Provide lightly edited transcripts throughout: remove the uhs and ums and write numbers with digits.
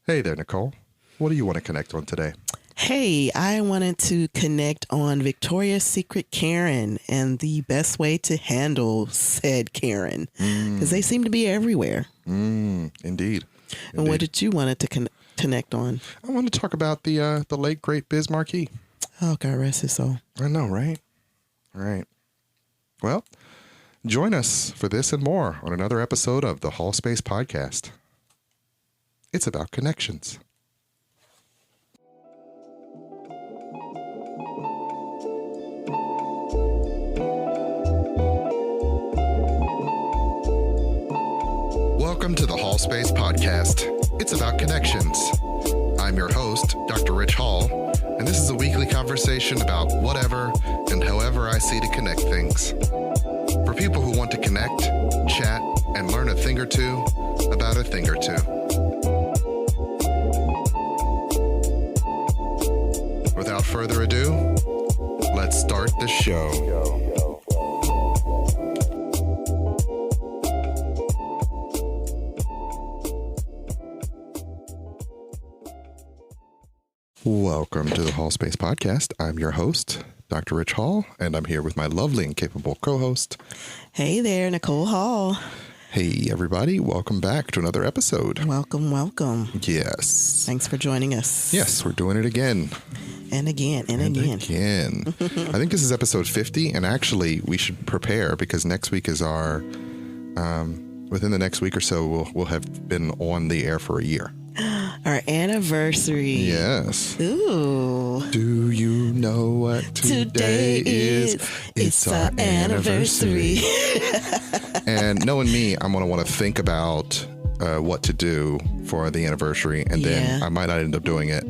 Hey there, Nicole. What do you want to connect on today? Hey, I wanted to connect on Victoria's Secret Karen and the best way to handle said Karen, because they seem to be everywhere. Indeed. And what did you want to connect on? I want to talk about the late, great Biz Markie. Oh, God rest his soul. I know, right? All right. Well, join us for this and more on another episode of the Hallspace Podcast. It's about connections. Welcome to the Hallspace Podcast. It's about connections. I'm your host, Dr. Ritch Hall, and this is a weekly conversation about whatever and however I see to connect things. For people who want to connect, chat, and learn a thing or two about a thing or two. Without further ado, let's start the show. Welcome to the Hallspace Podcast. I'm your host, Dr. Ritch Hall, and I'm here with my lovely and capable co-host. Hey there, Nicole Hall. Hey, everybody. Welcome back to another episode. Welcome, welcome. Yes. Thanks for joining us. Yes, we're doing it again. And again, and again. I think this is episode 50, and actually we should prepare because next week is our, within the next week or so, we'll have been on the air for a year. Our anniversary. Yes. Ooh. Do you know what today is? It's our anniversary. And knowing me, I'm going to want to think about what to do for the anniversary, and then I might not end up doing it.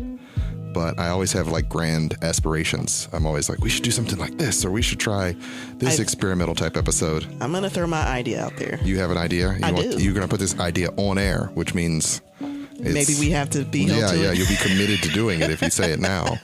But I always have like grand aspirations. I'm always like, we should do something like this, or we should try this experimental type episode. I'm going to throw my idea out there. You have an idea? I do. You're going to put this idea on air, which means... Maybe we have to be held to it. You'll be committed to doing it if you say it now.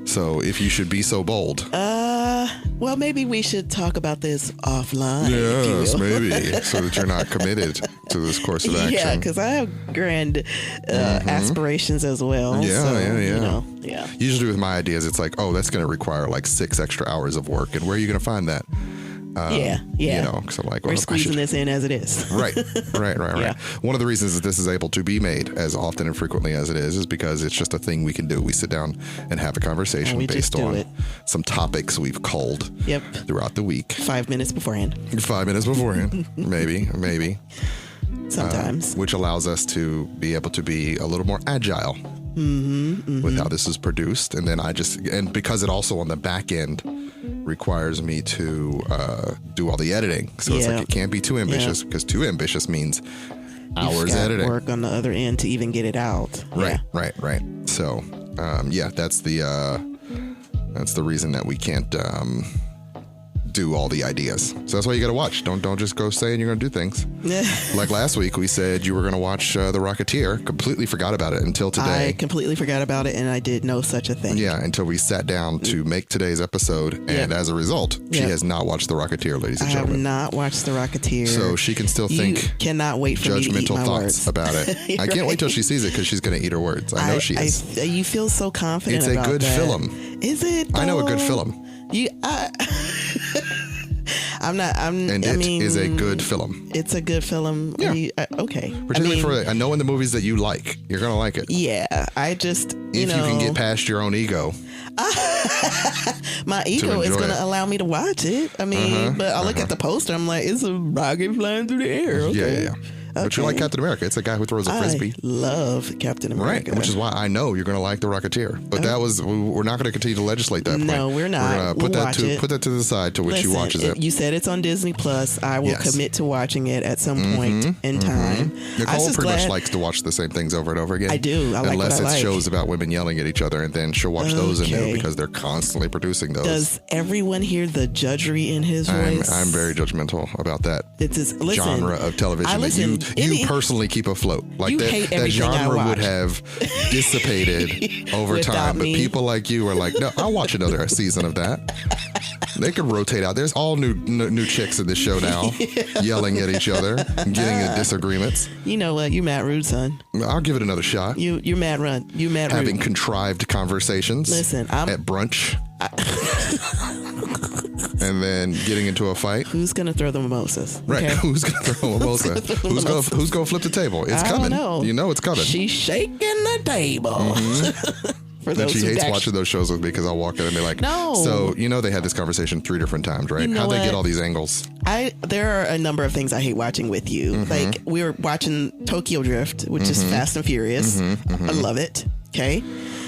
So if you should be so bold. Well, maybe we should talk about this offline. Yes, maybe, so that you're not committed to this course of action. Yeah, because I have grand aspirations as well. Yeah. Usually with my ideas, it's like, oh, that's going to require like 6 extra hours of work. And where are you going to find that? Yeah. You know, because I'm like, we're squeezing this in as it is. Right. Yeah. One of the reasons that this is able to be made as often and frequently as it is because it's just a thing we can do. We sit down and have a conversation based on some topics we've culled throughout the week. 5 minutes beforehand. 5 minutes beforehand. maybe. Sometimes. Which allows us to be able to be a little more agile with how this is produced. And then and because it also on the back end requires me to do all the editing. So it's like it can't be too ambitious because too ambitious means hours editing. Work on the other end to even get it out. Right. So that's the reason that we can't do all the ideas. So that's why you got to watch. Don't just go saying you're going to do things. Like last week, we said you were going to watch The Rocketeer. Completely forgot about it until today. I completely forgot about it, and I did no such a thing. Yeah, until we sat down to make today's episode, and as a result, she has not watched The Rocketeer, ladies and gentlemen. I have not watched The Rocketeer. So she can still think. You cannot wait for me to eat my thoughts words about it. I can't wait till she sees it because she's going to eat her words. I know she is. You feel so confident about that. It's a good film. Is it? Though? I know a good film. It is a good film. It's a good film. Yeah. Okay. Particularly I know in the movies that you like, you're going to like it. Yeah. I just, if you can get past your own ego. My ego is going to allow me to watch it. But I look at the poster. I'm like, it's a rocket flying through the air. Okay. Yeah. But you like Captain America. It's a guy who throws a frisbee. I love Captain America. Right, which is why I know you're going to like The Rocketeer. But we're not going to continue to legislate that point. No, we're not. We're going to put that to the side to which she watches it. You said it's on Disney Plus. I will commit to watching it at some point in time. Nicole pretty much likes to watch the same things over and over again. I do. Unless it's shows about women yelling at each other, and then she'll watch those anew because they're constantly producing those. Does everyone hear the judgery in his voice? I'm very judgmental about that genre of television that you you personally keep afloat. Like that genre would have dissipated over time. But people like you are like, no, I'll watch another season of that. They could rotate out. There's all new chicks in this show now, yelling at each other, and getting in disagreements. You know what? You mad rude, son. I'll give it another shot. You mad run. You mad rude. Having contrived conversations. Listen, at brunch. And then getting into a fight. Who's gonna throw the mimosas? Right. Okay? Who's gonna throw a mimosa? Who's gonna flip the table? It's coming. Know. You know it's coming. She's shaking the table. Mm-hmm. And she hates watching those shows with me because I'll walk in and be like, no. So, they had this conversation 3 different times, right? How'd they get all these angles? There are a number of things I hate watching with you. Mm-hmm. Like, we were watching Tokyo Drift, which is Fast and Furious. I love it. Okay.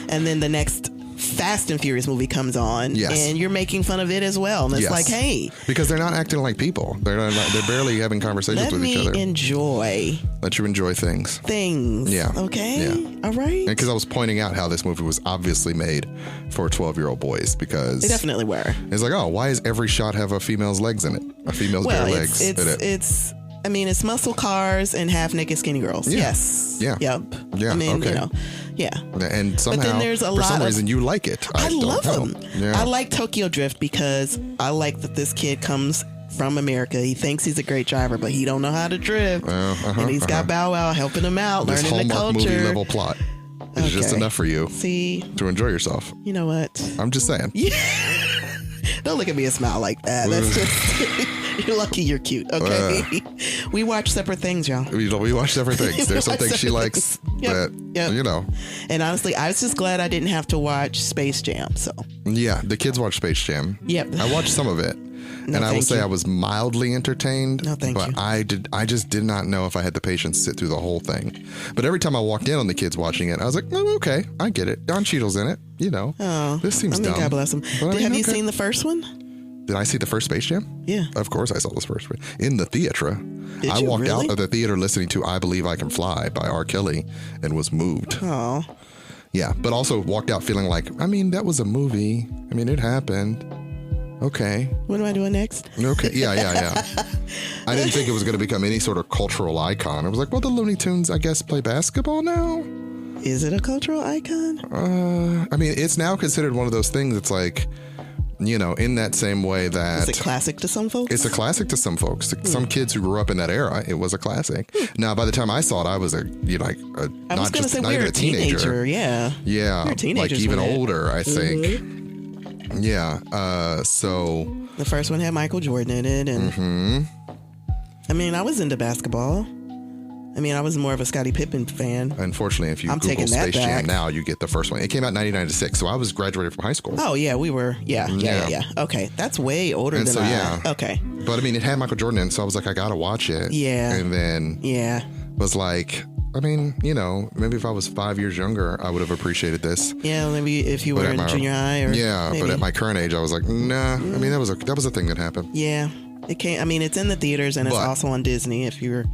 And then the next Fast and Furious movie comes on, and you're making fun of it as well. And it's like, hey, because they're not acting like people. They're barely having conversations with each other. Let you enjoy things. Yeah. Okay. Yeah. All right. Because I was pointing out how this movie was obviously made for 12-year-old boys because they definitely were. It's like, oh, why does every shot have a female's legs in it? A female's bare legs in it. It's muscle cars and half naked skinny girls. Yeah. Yes. Yeah. Yep. Yeah. Yeah. And somehow, for some reason, you like it. I love them. Yeah. I like Tokyo Drift because I like that this kid comes from America. He thinks he's a great driver, but he don't know how to drift. And he's got Bow Wow helping him out, this learning the culture. Movie level plot is just enough for you to enjoy yourself. You know what? I'm just saying. Yeah. Don't look at me and smile like that. That's just... You're lucky you're cute, okay? We watch separate things, y'all. We watch separate things. There's some things she likes that. And honestly, I was just glad I didn't have to watch Space Jam, so. Yeah, the kids watch Space Jam. Yep. I watched some of it. And I will say I was mildly entertained. No, thank you. But I just did not know if I had the patience to sit through the whole thing. But every time I walked in on the kids watching it, I was like, oh, okay, I get it. Don Cheadle's in it, Oh, this seems dumb. God bless him. Have you seen the first one? Did I see the first Space Jam? Yeah. Of course I saw this first one. In the theater. I walked out of the theater listening to I Believe I Can Fly by R. Kelly and was moved. Oh. Yeah, but also walked out feeling like, that was a movie. It happened. Okay. What am I doing next? Okay. Yeah. I didn't think it was going to become any sort of cultural icon. I was like, well, the Looney Tunes, I guess, play basketball now. Is it a cultural icon? It's now considered one of those things. It's like, in that same way that... Is it classic to some folks? It's a classic to some folks. Some kids who grew up in that era, it was a classic. Now, by the time I saw it, I was not even a teenager. Yeah. Yeah. We were teenagers, like even older, I think. Yeah. So... The first one had Michael Jordan in it. And I was into basketball. I was more of a Scottie Pippen fan. Unfortunately, if you Google Space Jam now, you get the first one. It came out in 1996, so I was graduated from high school. Oh, yeah, we were. Yeah. Okay, that's way older than I. Okay. But, it had Michael Jordan in, so I was like, I got to watch it. Yeah. And then was like, maybe if I was 5 years younger, I would have appreciated this. Yeah, maybe if you were in junior high. But at my current age, I was like, nah. That was a thing that happened. Yeah. It can't. It's in the theaters and it's also on Disney. If you're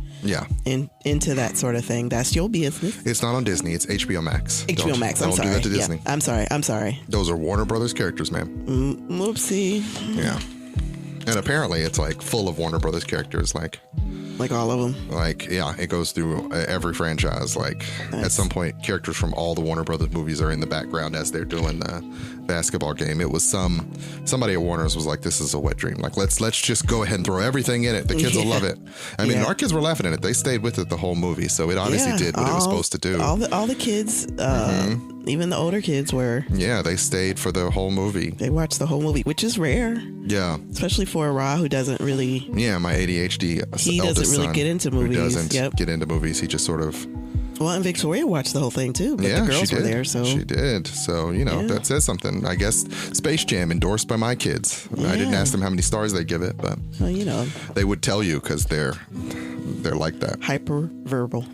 into that sort of thing, that's your business. It's not on Disney. It's HBO Max. HBO Max. I'm sorry. Don't do that to Disney. Yeah, I'm sorry. Those are Warner Brothers characters, ma'am. Whoopsie. Yeah. And apparently, it's like full of Warner Brothers characters, like all of them. It goes through every franchise. At some point, characters from all the Warner Brothers movies are in the background as they're doing the basketball game. It was somebody at Warner's was like, "This is a wet dream. Let's just go ahead and throw everything in it. The kids will love it." Our kids were laughing at it. They stayed with it the whole movie, so it obviously did what it was supposed to do. All the kids, even the older kids, were. Yeah, they stayed for the whole movie. They watched the whole movie, which is rare. Yeah, especially for Ra, who doesn't really. Yeah, my ADHD. He doesn't really get into movies. Who doesn't get into movies. He just sort of. Well, and Victoria watched the whole thing too. But the girls were there, so she did. So that says something. I guess Space Jam endorsed by my kids. Yeah. I didn't ask them how many stars they give it, but they would tell you because they're like that. Hyper verbal.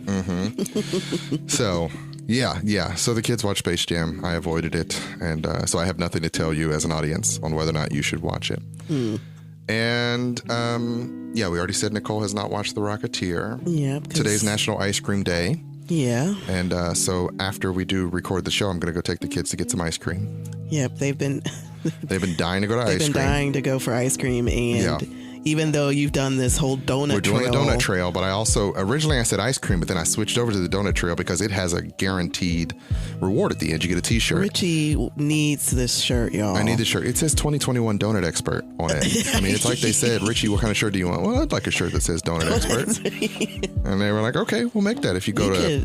So. Yeah. So the kids watch Space Jam. I avoided it. And so I have nothing to tell you as an audience on whether or not you should watch it. And we already said Nicole has not watched The Rocketeer. Yeah. Today's National Ice Cream Day. Yeah. And so after we do record the show, I'm going to go take the kids to get some ice cream. Yep. They've been dying to go to ice cream. They've been dying to go for ice cream. And Even though you've done this whole donut trail. We're doing the donut trail, but I also, originally I said ice cream, but then I switched over to the donut trail because it has a guaranteed reward at the end. You get a t-shirt. Richie needs this shirt, y'all. I need the shirt. It says 2021 Donut Expert on it. I mean, it's like they said, Richie, what kind of shirt do you want? Well, I'd like a shirt that says Donut Expert. And they were like, okay, we'll make that. If you go to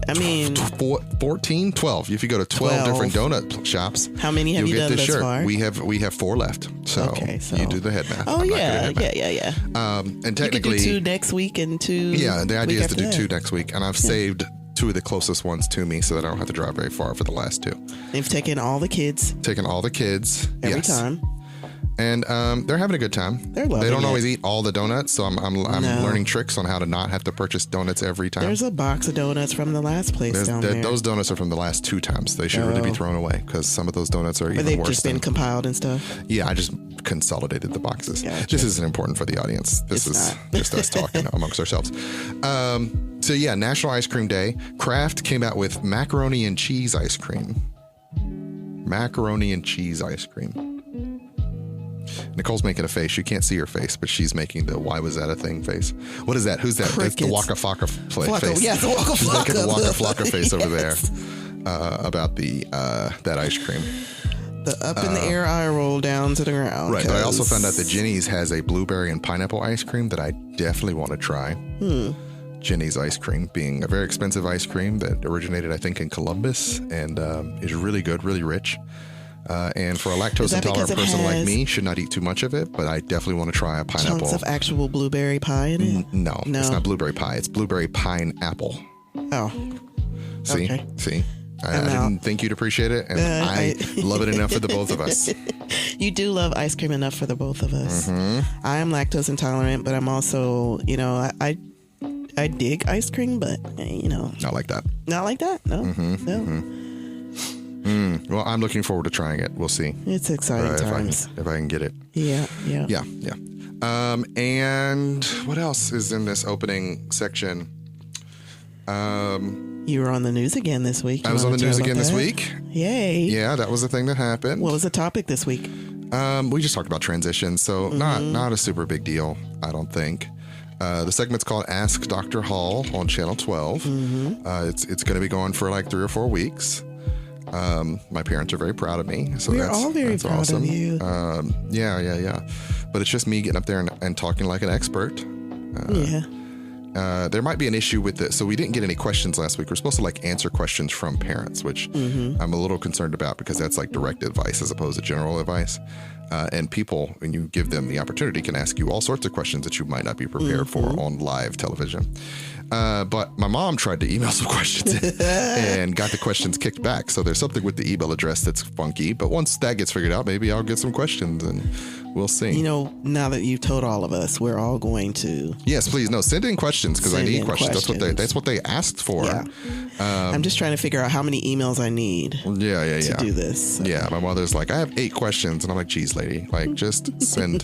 12. If you go to 12 different donut shops, how many have you done thus far? We have 4 left. So, you do the head math. Oh, yeah. And technically, you could do 2 next week and 2. Yeah, the idea is to do 2 next week, and I've saved 2 of the closest ones to me, so that I don't have to drive very far for the last 2. They've taken all the kids. Every time. And they're having a good time. They're loving it. They don't always eat all the donuts, so I'm learning tricks on how to not have to purchase donuts every time. There's a box of donuts from the last place down there. Those donuts are from the last 2 times. They should really be thrown away because some of those donuts are even worse. They've just been compiled and stuff? Yeah, I just consolidated the boxes. Gotcha. This isn't important for the audience. This is just us talking amongst ourselves. So yeah, National Ice Cream Day. Kraft came out with macaroni and cheese ice cream. Macaroni and cheese ice cream. Nicole's making a face. You can't see her face, but she's making the "why was that a thing" face. What is that? Who's that? Crickets. That's the Waka Flocka face. Yeah, the Waka Flocka. She's making the Waka Flocka face over there about the that ice cream. The up in the air eye roll down to the ground. Right, but I also found out that Jenny's has a blueberry and pineapple ice cream that I definitely want to try. Jenny's ice cream being a very expensive ice cream that originated, I think, in Columbus and is really good, really rich. And for a lactose intolerant person like me, should not eat too much of it, but I definitely want to try a pineapple. Chunks of actual blueberry pie in it? No, it's not blueberry pie. It's blueberry pineapple. Oh. See? Okay. See? I didn't think you'd appreciate it, and I love it enough for the both of us. You do love ice cream enough for the both of us. Mm-hmm. I am lactose intolerant, but I'm also, I dig ice cream, but, Not like that. Not like that? No. Mm-hmm. No. Mm-hmm. Well, I'm looking forward to trying it. We'll see. It's exciting times. If I can get it. Yeah. And what else is in this opening section? You were on the news again this week. I was on the news again this week. Yay. Yeah, that was the thing that happened. What was the topic this week? We just talked about transitions, so not a super big deal, I don't think. The segment's called Ask Dr. Hall on Channel 12. It's going to be going for like 3 or 4 weeks. My parents are very proud of me. So we're all very proud awesome. of you. Yeah. But it's just me getting up there and talking like an expert. There might be an issue with this. So we didn't get any questions last week. We're supposed to like answer questions from parents, which I'm a little concerned about because that's like direct advice as opposed to general advice. And people, when you give them the opportunity, can ask you all sorts of questions that you might not be prepared for on live television. But my mom tried to email some questions and got the questions kicked back. So there's something with the email address that's funky. But once that gets figured out, maybe I'll get some questions and we'll see. Now that you've told all of us, we're all going to. Yes, please. No, send in questions because I need questions. That's what they asked for. Yeah. I'm just trying to figure out how many emails I need to do this. So. Yeah, my mother's like, I have 8 questions. And I'm like, geez, lady, like just send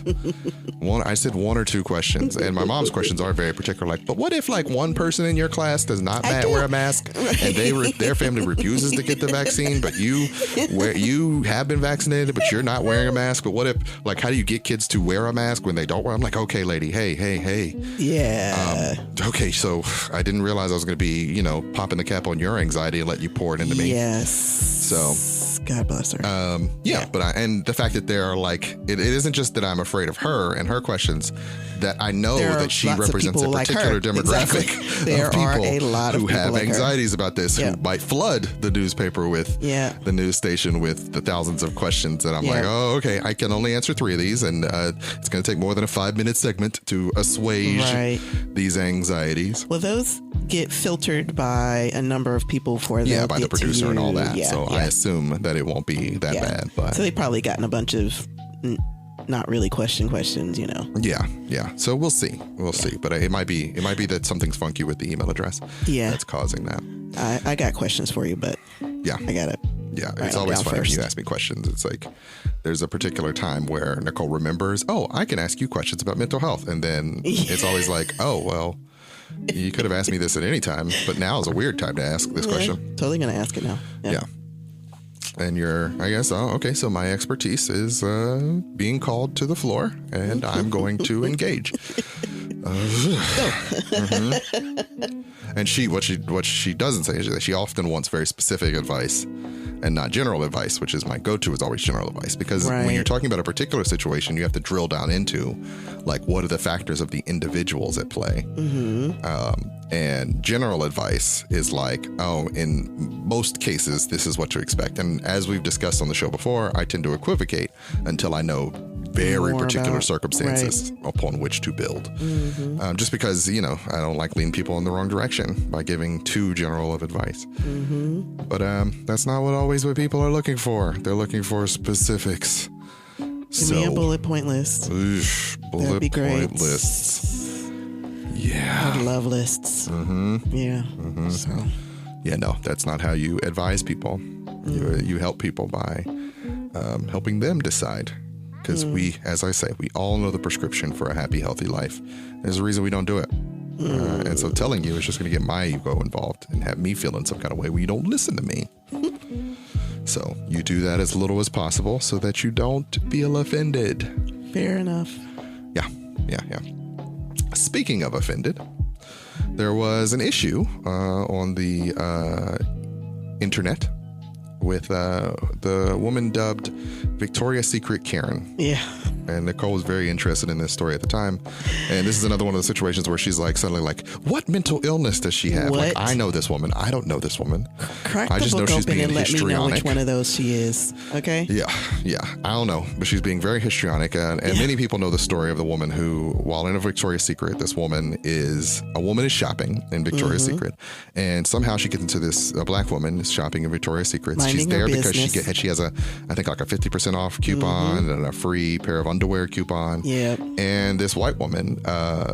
one. I said 1 or 2 questions. And my mom's questions are very particular. Like, but what if like one person in your class does not wear a mask and their family refuses to get the vaccine, but you have been vaccinated, but you're not wearing a mask? But what if, like, how do you get kids to wear a mask when they don't wear? I'm like, okay, lady, hey. Yeah. Okay, so I didn't realize I was going to be, popping the cap on your anxiety and let you pour it into me. Yes. So God bless her. But and the fact that there are like, it isn't just that I'm afraid of her and her questions, that I know that she represents a particular demographic of people who have anxieties about this, who might flood the newspaper with the news station with the thousands of questions. And I'm like, oh, okay, I can only answer 3 of these. And it's going to take more than a 5-minute segment to assuage these anxieties. Well, those get filtered by a number of people for by the producer and all that. So I assume that it won't be that bad. But so they've probably gotten a bunch of not really questions, Yeah. So we'll see. See. But it might be that something's funky with the email address. Yeah. That's causing that. I got questions for you, but I got it. Yeah, it's always fun when you ask me questions. It's like there's a particular time where Nicole remembers, I can ask you questions about mental health. And then it's always like, oh, well, you could have asked me this at any time, but now is a weird time to ask this question. Totally going to ask it now. Yeah. And you're, I guess, oh, okay, so my expertise is being called to the floor, and I'm going to engage. And what she doesn't say is that she often wants very specific advice and not general advice, which is my go-to is always general advice. Because when you're talking about a particular situation, you have to drill down into, like, what are the factors of the individuals at play? And general advice is like, oh, in most cases, this is what to expect. And as we've discussed on the show before, I tend to equivocate until I know very particular circumstances upon which to build. Just because, I don't like leading people in the wrong direction by giving too general of advice. But that's not what people are looking for. They're looking for specifics. Give me a bullet point list. Bullet point lists. Yeah. I love lists. Yeah. So. Yeah, no, that's not how you advise people. You help people by helping them decide. Because as I say, we all know the prescription for a happy, healthy life. There's a reason we don't do it. And so telling you is just going to get my ego involved and have me feel in some kind of way where you don't listen to me. So you do that as little as possible so that you don't feel offended. Fair enough. Yeah. Speaking of offended, there was an issue on the internet with the woman dubbed Victoria's Secret Karen. Yeah. And Nicole was very interested in this story at the time. And this is another one of the situations where she's like, suddenly like, what mental illness does she have? What? Like, I know this woman. I don't know this woman. Crack I the just know book she's open being and let me know which histrionic. one of those she is. Okay? Yeah. I don't know. But she's being very histrionic. And many people know the story of the woman who, while in a Victoria's Secret, this woman is shopping in Victoria's Secret. And somehow she gets into this, a black woman is shopping in Victoria's Secret. She's there because she has a 50% off coupon and a free pair of underwear coupon. Yeah. And this white woman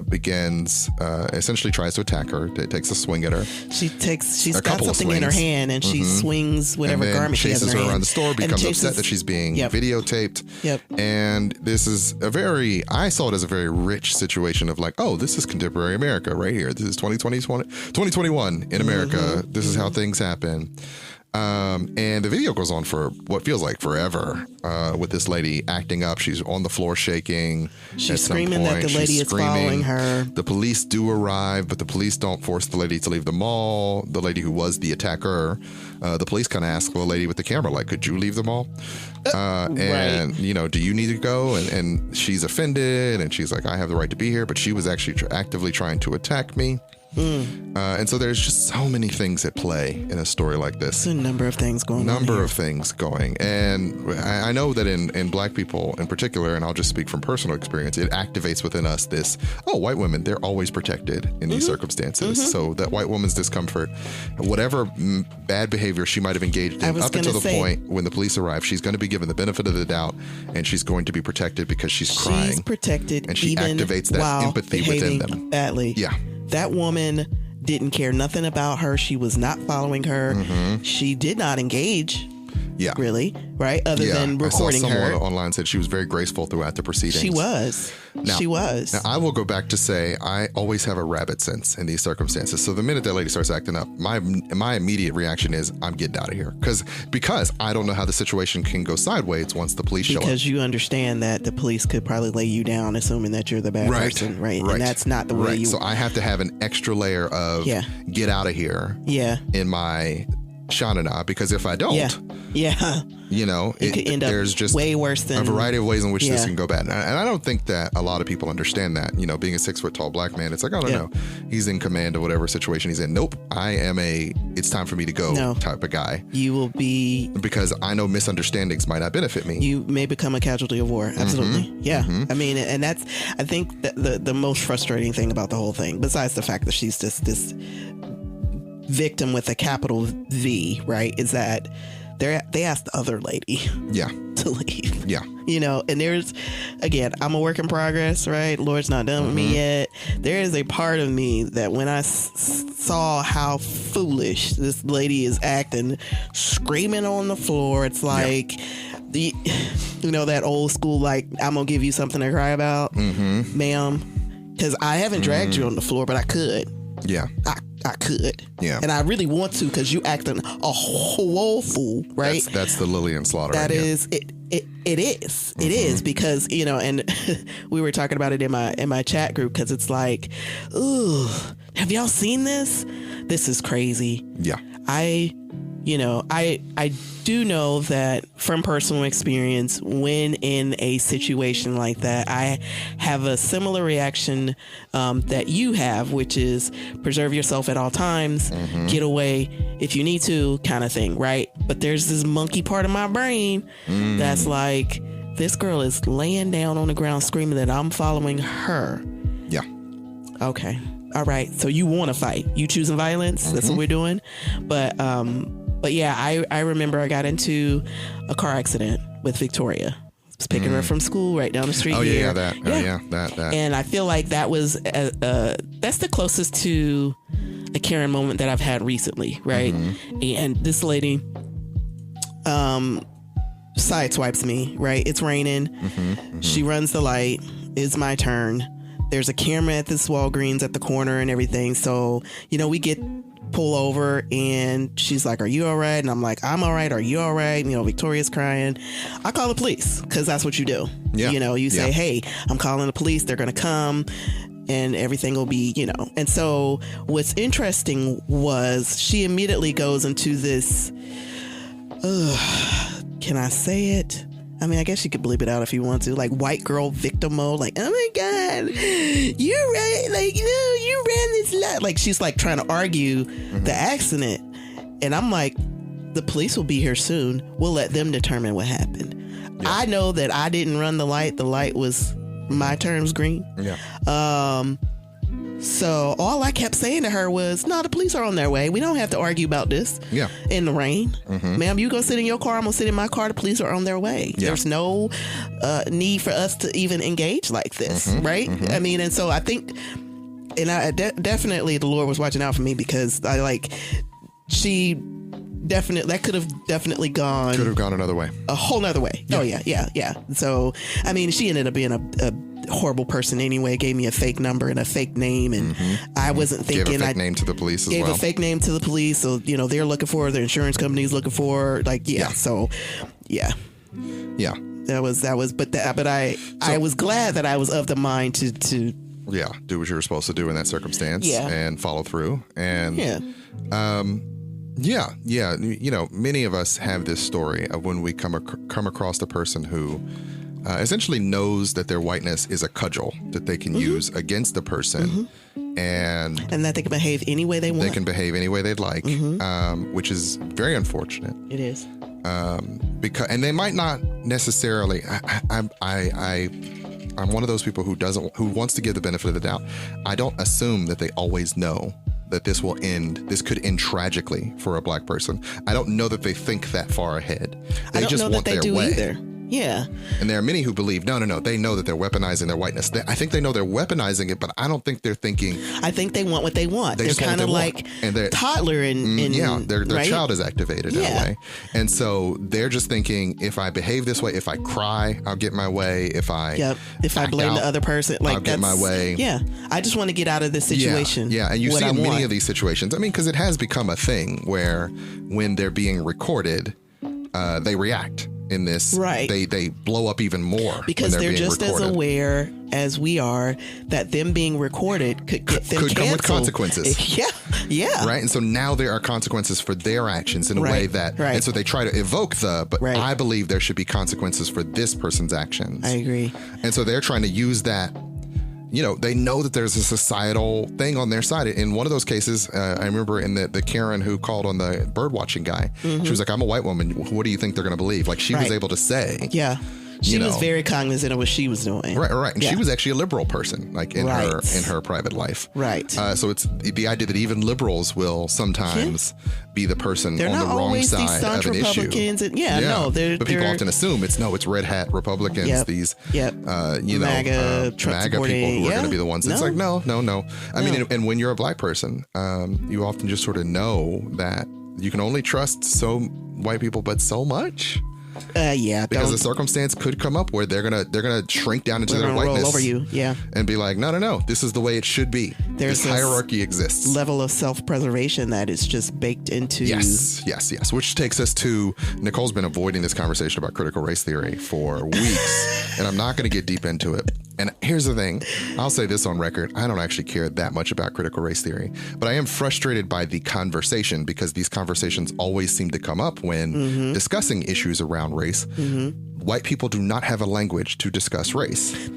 begins, essentially tries to attack her. Takes a swing at her. She's got something in her hand and she swings whatever garment she has in her hand. Chases her around the store, becomes upset that she's being videotaped. Yep. And this is I saw it as a very rich situation of like, oh, this is contemporary America right here. This is 2021 in America. This is how things happen. And the video goes on for what feels like forever, with this lady acting up. She's on the floor shaking. She's screaming that the lady is following her. The police do arrive, but the police don't force the lady to leave the mall. The lady who was the attacker, the police kind of ask the lady with the camera, like, could you leave the mall? And, do you need to go? And she's offended and she's like, I have the right to be here. But she was actually actively trying to attack me. And so there's just so many things at play in a story like this. There's a number of things going on. And I know that in black people in particular, and I'll just speak from personal experience, it activates within us this, white women, they're always protected in these circumstances. So that white woman's discomfort, whatever bad behavior she might have engaged in up until the point when the police arrive, she's going to be given the benefit of the doubt and she's going to be protected because she's crying. She's protected and she even activates that empathy within them. Badly. Yeah. That woman didn't care nothing about her. She was not following her. She did not engage. Yeah. Really, right? Other than recording her. I saw someone online said she was very graceful throughout the proceedings. She was. Now, I will go back to say I always have a rabbit sense in these circumstances. So the minute that lady starts acting up, my immediate reaction is I'm getting out of here. Because I don't know how the situation can go sideways once the police show up. Because you understand that the police could probably lay you down assuming that you're the bad person. Right. And that's not the way you... So I have to have an extra layer of get out of here in my shanana, because if I don't... it could end up there's just way worse than a variety of ways in which this can go bad. And I don't think that a lot of people understand that, being a 6 foot tall black man, it's like, I don't know, he's in command of whatever situation he's in. Nope. I am it's time for me to go type of guy. You will be, because I know misunderstandings might not benefit me. You may become a casualty of war. Absolutely. I mean, and that's, I think the most frustrating thing about the whole thing, besides the fact that she's just this victim with a capital V, right, is that they asked the other lady to leave. And there's, again, I'm a work in progress, right? Lord's not done with me yet. There is a part of me that when I saw how foolish this lady is acting, screaming on the floor, it's like, that old school, like, I'm gonna give you something to cry about, ma'am, because I haven't dragged you on the floor, but I could. I could. Yeah. And I really want to, because you acting a whole fool, right? That's the Lillian Slaughter. That is it. It is. It is, because, you know, and we were talking about it in my chat group, because it's like, ooh, have y'all seen this? This is crazy. Yeah. I do know that from personal experience, when in a situation like that, I have a similar reaction that you have, which is preserve yourself at all times, get away if you need to, kind of thing, right? But there's this monkey part of my brain that's like, this girl is laying down on the ground screaming that I'm following her. Yeah. Okay. All right. So you want to fight. You choosing violence. That's what we're doing. But yeah, I remember I got into a car accident with Victoria. I was picking her from school right down the street. Yeah, that. And I feel like that was that's the closest to a Karen moment that I've had recently, right? And this lady sideswipes me, right? It's raining. She runs the light. It's my turn. There's a camera at this Walgreens at the corner and everything. So, you know, we pull over, and she's like, are you all right? And I'm like, I'm all right. Are you all right? You know, Victoria's crying. I call the police, because that's what you do. Yeah. You know, you say, hey, I'm calling the police. They're going to come and everything will be, you know. And so what's interesting was she immediately goes into this, can I say it? I mean, I guess you could bleep it out if you want to. Like white girl victim mode. Like, oh my God, you're right. Like, you know, you ran this lot. Like, she's like trying to argue the accident. And I'm like, the police will be here soon. We'll let them determine what happened. Yeah. I know that I didn't run the light. The light was, my turn was green. Yeah. So all I kept saying to her was, no, the police are on their way. We don't have to argue about this. Yeah. In the rain. Ma'am, you go sit in your car. I'm going to sit in my car. The police are on their way. Yeah. There's no need for us to even engage like this. Right. I mean, and so I think, and I definitely the Lord was watching out for me, because I like, that could have definitely gone. Could have gone another way. A whole nother way. Yeah. Oh, yeah. So, I mean, she ended up being a horrible person anyway. Gave me a fake number and a fake name, and I wasn't thinking. Gave a fake name to the police as well. Gave a fake name to the police, so you know they're looking for her, the insurance company's looking for her. Like, yeah. So, yeah. That was, but I was glad that I was of the mind to do what you were supposed to do in that circumstance, and follow through, and you know, many of us have this story of when we come across a person who essentially knows that their whiteness is a cudgel that they can use against the person, and that they can behave any way they want. They can behave any way they'd like, which is very unfortunate. It is. Because, and they might not necessarily. I'm one of those people who wants to give the benefit of the doubt. I don't assume that they always know that this could end tragically for a black person. I don't know that they think that far ahead. They just want their way. Either. Yeah. And there are many who believe, no, they know that they're weaponizing their whiteness. I think they know they're weaponizing it, but I don't think they're thinking. I think they want what they want. They're kind of like toddler their right? child is activated in a way. And so they're just thinking, if I behave this way, if I cry, I'll get my way. If I blame the other person, like, I'll get my way. Yeah. I just want to get out of this situation. Yeah. And you see in many of these situations, I mean, because it has become a thing where when they're being recorded, they react in this. Right. They blow up even more because they're just recorded. As aware as we are that them being recorded could get them could come with consequences. Yeah. Right. And so now there are consequences for their actions in a way that, and so they try to evoke I believe there should be consequences for this person's actions. I agree. And so they're trying to use that. You know, they know that there's a societal thing on their side. In one of those cases, I remember in the Karen who called on the bird watching guy, she was like, I'm a white woman. What do you think they're going to believe? Like, she was able to say. Yeah. She was very cognizant of what she was doing. Right. And she was actually a liberal person, like in her private life. Right. So it's the idea that even liberals will sometimes be the person on the wrong side of an Republicans issue. But people often assume it's red hat Republicans, these MAGA people who are going to be the ones. It's like, no. I mean, and when you're a black person, you often just sort of know that you can only trust white people, but so much. Yeah, because the circumstance could come up where they're gonna shrink down into their whiteness, roll over you, and be like, no, this is the way it should be. There's this hierarchy exists. Level of self-preservation that is just baked into. Yes. Which takes us to Nicole's been avoiding this conversation about critical race theory for weeks, and I'm not going to get deep into it. And here's the thing, I'll say this on record, I don't actually care that much about critical race theory, but I am frustrated by the conversation because these conversations always seem to come up when discussing issues around race. White people do not have a language to discuss race.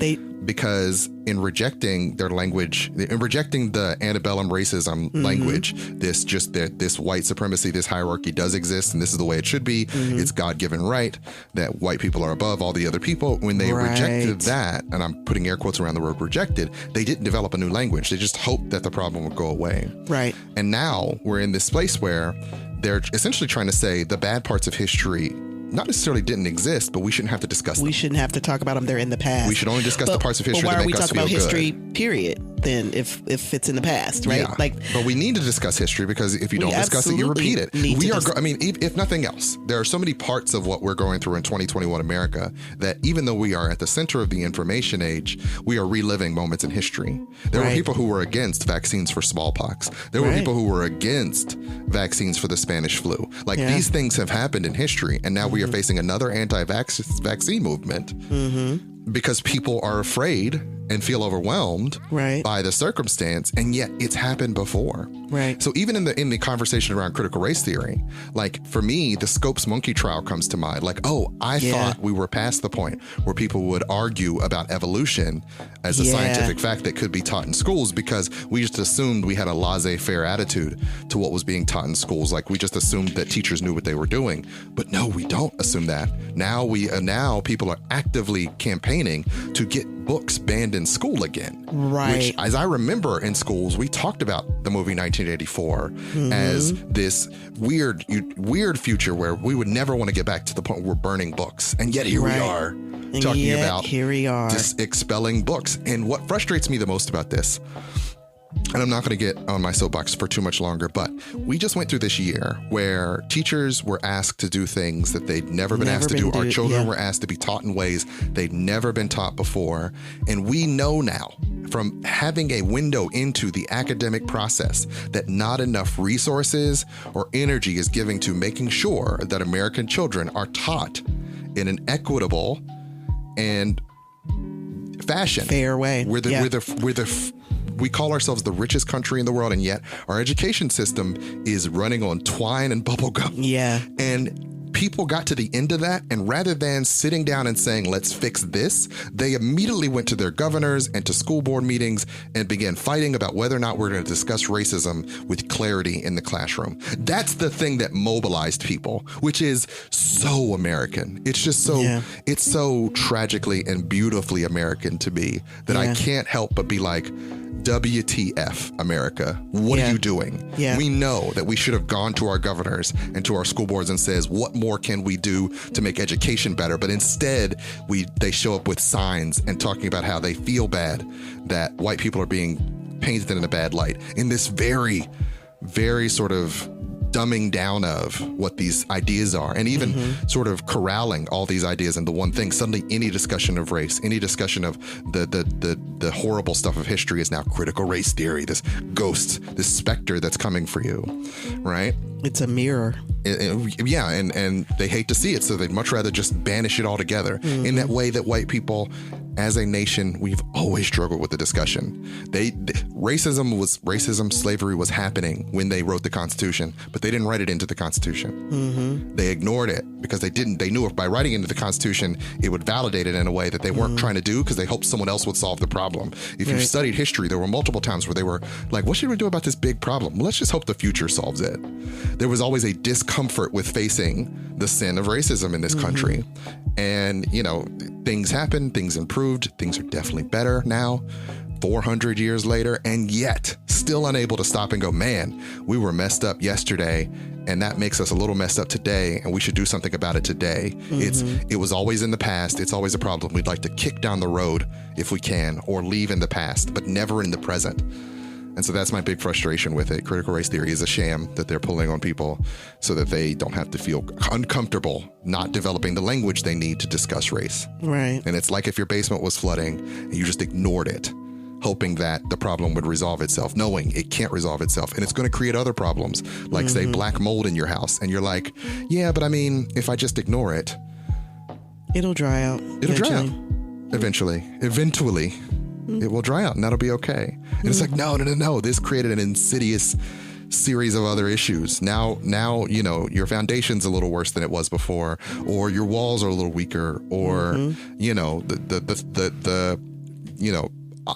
Because in rejecting their language, in rejecting the antebellum racism language, this white supremacy, this hierarchy does exist, and this is the way it should be. It's God-given right that white people are above all the other people. When they rejected that, and I'm putting air quotes around the word rejected, they didn't develop a new language. They just hoped that the problem would go away. Right. And now we're in this place where they're essentially trying to say the bad parts of history not necessarily didn't exist, but we shouldn't have to discuss them. We shouldn't have to talk about them. They're in the past. We should only discuss the parts of history that make us feel good. Why are we talking about history, period, then, if it's in the past, right? Yeah. But we need to discuss history because if you don't discuss it, you repeat it. If nothing else, there are so many parts of what we're going through in 2021 America that even though we are at the center of the information age, we are reliving moments in history. There were people who were against vaccines for smallpox. There were people who were against vaccines for the Spanish flu. These things have happened in history, and now we are facing another anti-vaccine movement because people are afraid and feel overwhelmed by the circumstance, and yet it's happened before. Right. So even in the conversation around critical race theory, for me, the Scopes monkey trial comes to mind. I thought we were past the point where people would argue about evolution as a scientific fact that could be taught in schools because we just assumed we had a laissez-faire attitude to what was being taught in schools. We just assumed that teachers knew what they were doing. But no, we don't assume that. Now people are actively campaigning to get books banned in school again. Right. Which, as I remember in schools, we talked about the movie 1984 as this weird future where we would never want to get back to the point where we're burning books. And yet here we are talking about just expelling books. And what frustrates me the most about this, and I'm not going to get on my soapbox for too much longer, but we just went through this year where teachers were asked to do things that they'd never been asked to do. Our children were asked to be taught in ways they'd never been taught before. And we know now from having a window into the academic process that not enough resources or energy is given to making sure that American children are taught in an equitable and fashion. Fair way. We call ourselves the richest country in the world, and yet our education system is running on twine and bubble gum. Yeah. And people got to the end of that, and rather than sitting down and saying, let's fix this, they immediately went to their governors and to school board meetings and began fighting about whether or not we're going to discuss racism with clarity in the classroom. That's the thing that mobilized people, which is so American. It's just it's so tragically and beautifully American to me that I can't help but be like, WTF, America, what are you doing? Yeah. We know that we should have gone to our governors and to our school boards and says, what more can we do to make education better? But instead, they show up with signs and talking about how they feel bad that white people are being painted in a bad light in this very, very sort of dumbing down of what these ideas are, and even sort of corralling all these ideas into one thing. Suddenly any discussion of race, any discussion of the horrible stuff of history is now critical race theory, this ghost, this specter that's coming for you, right? It's a mirror. And they hate to see it, so they'd much rather just banish it altogether. In that way that white people, as a nation, we've always struggled with the discussion. Racism, slavery was happening when they wrote the Constitution, but they didn't write it into the Constitution. They ignored it because they knew if by writing into the Constitution, it would validate it in a way that they weren't trying to do because they hoped someone else would solve the problem. If you've studied history, there were multiple times where they were like, what should we do about this big problem? Well, let's just hope the future solves it. There was always a discomfort with facing the sin of racism in this country. And, things happened, things improved, things are definitely better now, 400 years later, and yet still unable to stop and go, man, we were messed up yesterday, and that makes us a little messed up today, and we should do something about it today. It was always in the past. It's always a problem. We'd like to kick down the road if we can, or leave in the past, but never in the present. And so that's my big frustration with it. Critical race theory is a sham that they're pulling on people so that they don't have to feel uncomfortable not developing the language they need to discuss race. Right. And it's like if your basement was flooding and you just ignored it, hoping that the problem would resolve itself, knowing it can't resolve itself. And it's going to create other problems, like, say, black mold in your house. And you're like, yeah, but I mean, if I just ignore it, it'll dry out. Eventually, it will dry out and that'll be okay. And it's like, no. This created an insidious series of other issues. Now, you know, your foundation's a little worse than it was before, or your walls are a little weaker, or, you know, the you know,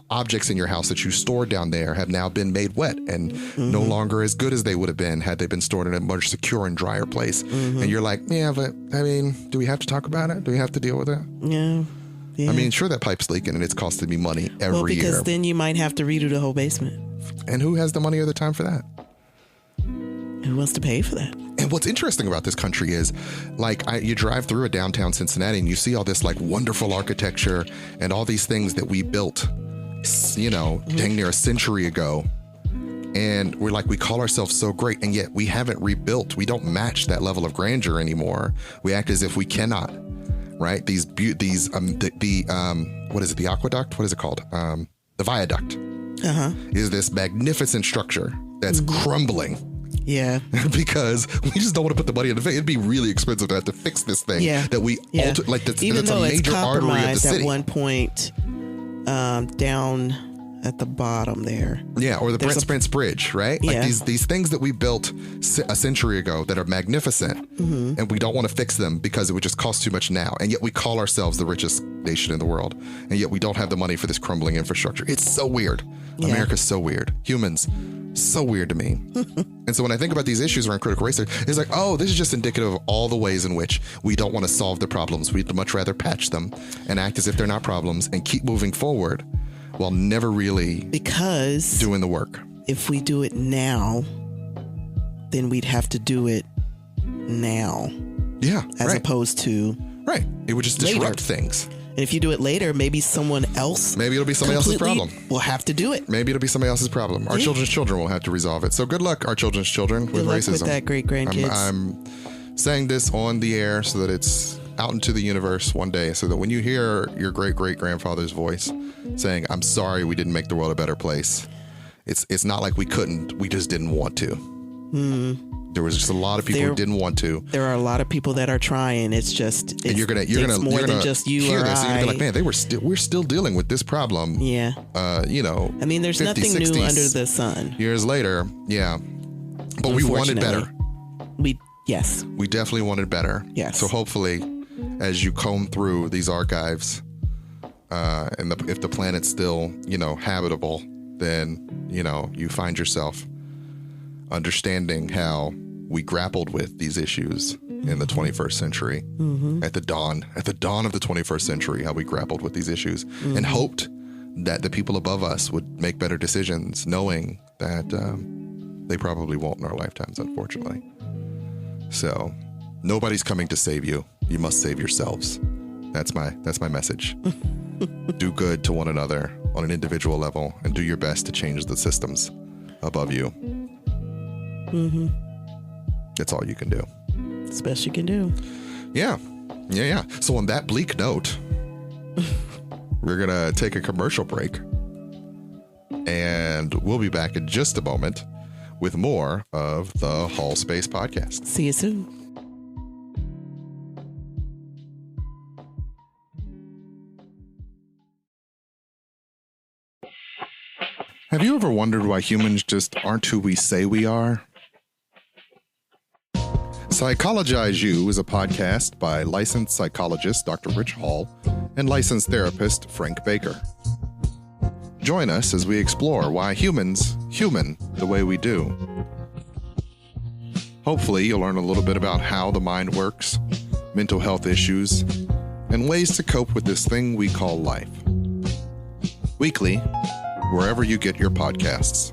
objects in your house that you stored down there have now been made wet and no longer as good as they would have been had they been stored in a much secure and drier place. And you're like, yeah, but I mean, do we have to talk about it? Do we have to deal with it? Yeah. I mean, sure, that pipe's leaking and it's costing me money every year. Because then you might have to redo the whole basement. And who has the money or the time for that? Who wants to pay for that? And what's interesting about this country is, like, you drive through a downtown Cincinnati and you see all this, like, wonderful architecture and all these things that we built, you know, dang near a century ago. And we're like, we call ourselves so great, and yet we haven't rebuilt. We don't match that level of grandeur anymore. We act as if we cannot, right? What is it? The aqueduct? What is it called? The viaduct is this magnificent structure that's crumbling. Yeah. Because we just don't want to put the money in the face. It'd be really expensive to have to fix this thing that we alter, like that's, even that's though a major it's artery of the city. At one point, down at the bottom there. Yeah, or the Prince Bridge, right? Yeah. Like these things that we built a century ago that are magnificent, and we don't want to fix them because it would just cost too much now. And yet we call ourselves the richest nation in the world, and yet we don't have the money for this crumbling infrastructure. It's so weird. Yeah. America's so weird. Humans, so weird to me. And so when I think about these issues around critical race theory, it's like, oh, this is just indicative of all the ways in which we don't want to solve the problems. We'd much rather patch them and act as if they're not problems and keep moving forward while never really doing the work. If we do it now, then we'd have to do it now. Yeah. As opposed to Right. It would just disrupt things. And if you do it later, maybe someone else. Maybe it'll be somebody else's problem. We'll have to do it. Maybe ittle be somebody else's problem. Our children's children will have to resolve it. So good luck, our children's children, with racism. Good luck with that, great grandkids. I'm saying this on the air so that it's out into the universe one day, so that when you hear your great great grandfather's voice saying, "I'm sorry, we didn't make the world a better place," it's not like we couldn't. We just didn't want to. There was just a lot of people who didn't want to. There are a lot of people that are trying. It's just and you're gonna more than just you hear or this, I. And you're gonna be like, man, we're still dealing with this problem. Yeah. You know. I mean, there's 50, nothing 60s, new under the sun. Years later, yeah. But we wanted better. Yes. We definitely wanted better. Yes. So hopefully, as you comb through these archives, and if the planet's still, you know, habitable, then, you know, you find yourself understanding how we grappled with these issues in the 21st century, at the dawn of the 21st century, how we grappled with these issues and hoped that the people above us would make better decisions, knowing that they probably won't in our lifetimes, unfortunately. So nobody's coming to save you. You must save yourselves. That's my message. Do good to one another on an individual level and do your best to change the systems above you. That's all you can do. It's the best you can do. Yeah. So on that bleak note, we're going to take a commercial break, and we'll be back in just a moment with more of the Hallspace Podcast. See you soon. Have you ever wondered why humans just aren't who we say we are? Psychologize You is a podcast by licensed psychologist Dr. Ritch Hall and licensed therapist Frank Baker. Join us as we explore why humans human the way we do. Hopefully, you'll learn a little bit about how the mind works, mental health issues, and ways to cope with this thing we call life. Weekly, wherever you get your podcasts.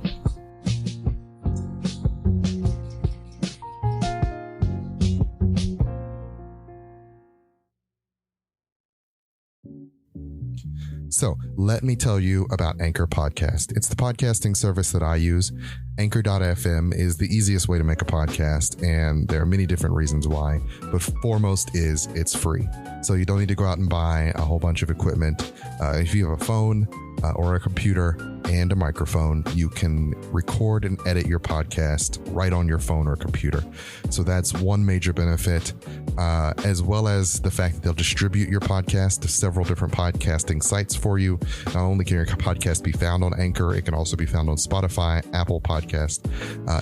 So let me tell you about Anchor Podcast. It's the podcasting service that I use. Anchor.fm is the easiest way to make a podcast, and there are many different reasons why, but foremost is it's free. So you don't need to go out and buy a whole bunch of equipment. If you have a phone or a computer and a microphone, you can record and edit your podcast right on your phone or computer. So that's one major benefit, as well as the fact that they'll distribute your podcast to several different podcasting sites for you. Not only can your podcast be found on Anchor, it can also be found on Spotify, Apple Podcast,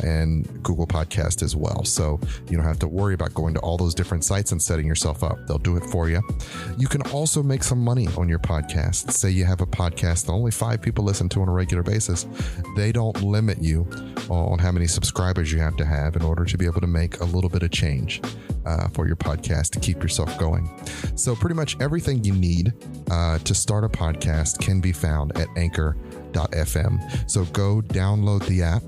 and Google Podcast as well. So you don't have to worry about going to all those different sites and setting yourself up. They'll do it for you. You can also make some money on your podcast. Say you have a podcast that only 5 people listen to on a regular basis. They don't limit you on how many subscribers you have to have in order to be able to make a little bit of change for your podcast to keep yourself going. So pretty much everything you need to start a podcast can be found at Anchor.fm. So go download the app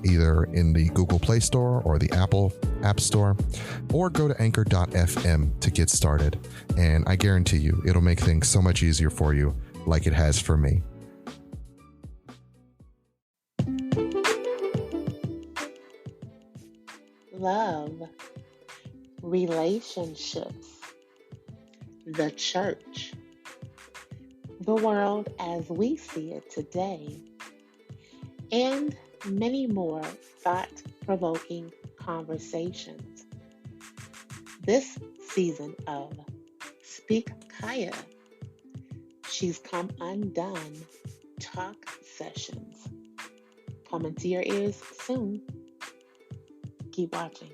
either in the Google Play Store or the Apple App Store, or go to Anchor.fm to get started. And I guarantee you, it'll make things so much easier for you, like it has for me. Love, relationships, the church, the world as we see it today, and many more thought-provoking conversations. This season of Speak Kaya, She's Come Undone Talk Sessions, coming to your ears soon. Keep watching.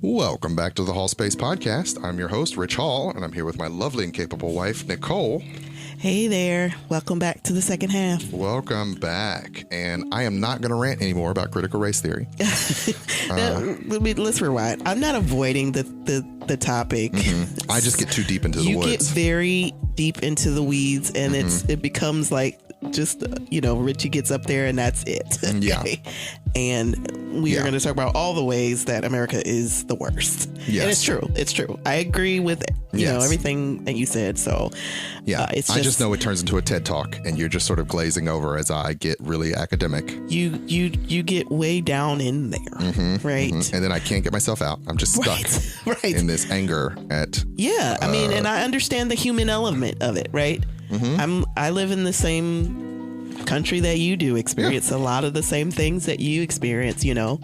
Welcome back to the Hallspace Podcast. I'm your host, Ritch Hall, and I'm here with my lovely and capable wife, Nicole. Hey there. Welcome back to the second half. Welcome back. And I am not going to rant anymore about critical race theory. Let's rewind. I'm not avoiding the topic. Mm-hmm. I just get too deep into the woods. You get very deep into the weeds, and it becomes like just, Richie gets up there and that's it. Okay? Yeah. And we are going to talk about all the ways that America is the worst. Yes. And it's true. It's true. I agree with everything that you said. So I just know it turns into a TED Talk and you're just sort of glazing over as I get really academic. You get way down in there, right? Mm-hmm. And then I can't get myself out. I'm just stuck in this anger at... Yeah. I mean, and I understand the human element of it, right? Mm-hmm. I live in the same country that you do, experience a lot of the same things that you experience, and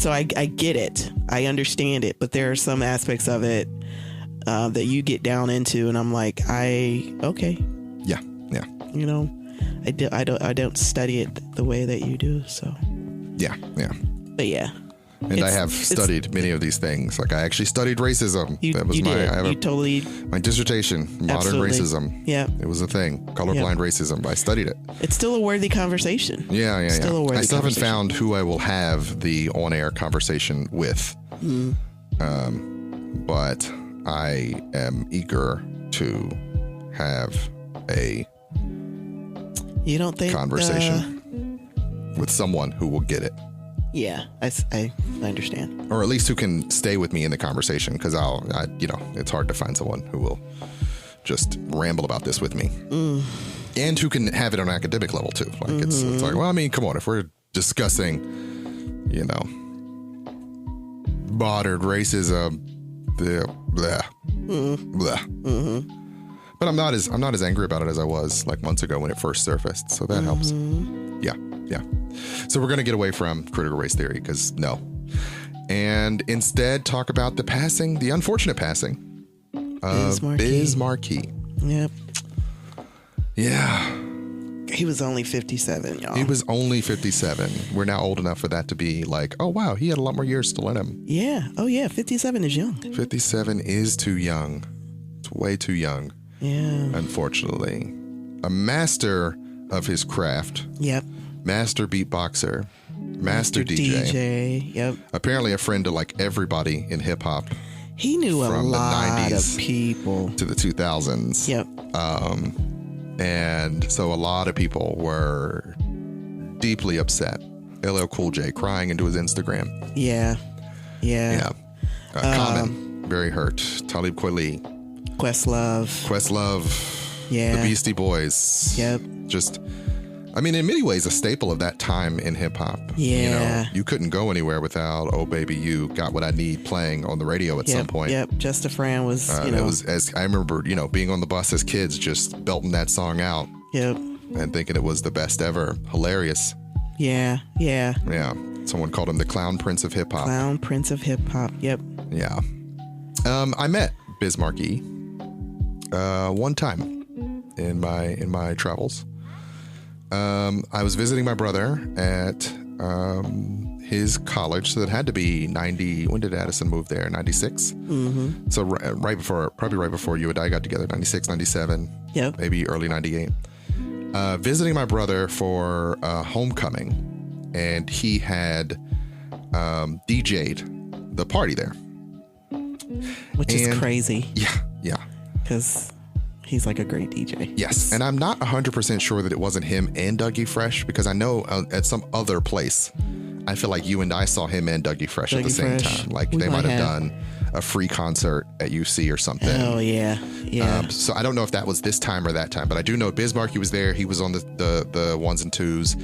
so I get it, I understand it, but there are some aspects of it that you get down into, and I'm like, I don't study it the way that you do, so but yeah. And I have studied many of these things. Like I actually studied racism. That was my dissertation, modern racism. Yeah. It was a thing. Colorblind racism. I studied it. It's still a worthy conversation. Yeah. I still haven't found who I will have the on-air conversation with. But I am eager to have a conversation with someone who will get it. Yeah, I understand. Or at least who can stay with me in the conversation, because it's hard to find someone who will just ramble about this with me. And who can have it on an academic level too. Like it's like, well, I mean, come on, if we're discussing, modern racism, blah. But I'm not as angry about it as I was like months ago when it first surfaced. So that helps. Yeah. So we're going to get away from critical race theory because and instead talk about the unfortunate passing of Biz Markie. Yep. Yeah. He was only 57, y'all. He was only 57. We're now old enough for that to be like, oh, wow, he had a lot more years still in him. Yeah. Oh, yeah. 57 is young. 57 is too young. It's way too young. Yeah. Unfortunately. A master of his craft. Yep. Master beatboxer. Master DJ. Yep. Apparently a friend to like everybody in hip hop. He knew a lot of people. To the 2000s. Yep. And so a lot of people were deeply upset. LL Cool J crying into his Instagram. Yeah. Common, very hurt. Talib Kweli. Questlove. Yeah. The Beastie Boys. Yep. Just, I mean, in many ways, a staple of that time in hip hop. Yeah. You know, you couldn't go anywhere without "Oh Baby You Got What I Need" playing on the radio at some point. Yep. Just a Friend was, It was, as I remember, being on the bus as kids, just belting that song out. Yep. And thinking it was the best ever. Hilarious. Yeah. Someone called him the Clown Prince of Hip Hop. Clown Prince of Hip Hop. Yep. Yeah. I met Biz Markie one time in my travels. I was visiting my brother at his college, so it had to be 90. When did Addison move there? 96. Mm-hmm. So probably right before you and I got together, 96, 97. Yep. Maybe early 98. Visiting my brother for homecoming, and he had DJ'd the party there, which is crazy. Yeah. Because he's like a great DJ. Yes, and I'm not 100% sure that it wasn't him and Dougie Fresh, because I know at some other place, I feel like you and I saw him and Dougie Fresh at the same time. Like they might have done a free concert at UC or something. Oh yeah. So I don't know if that was this time or that time, but I do know Biz Markie was there. He was on the ones and twos,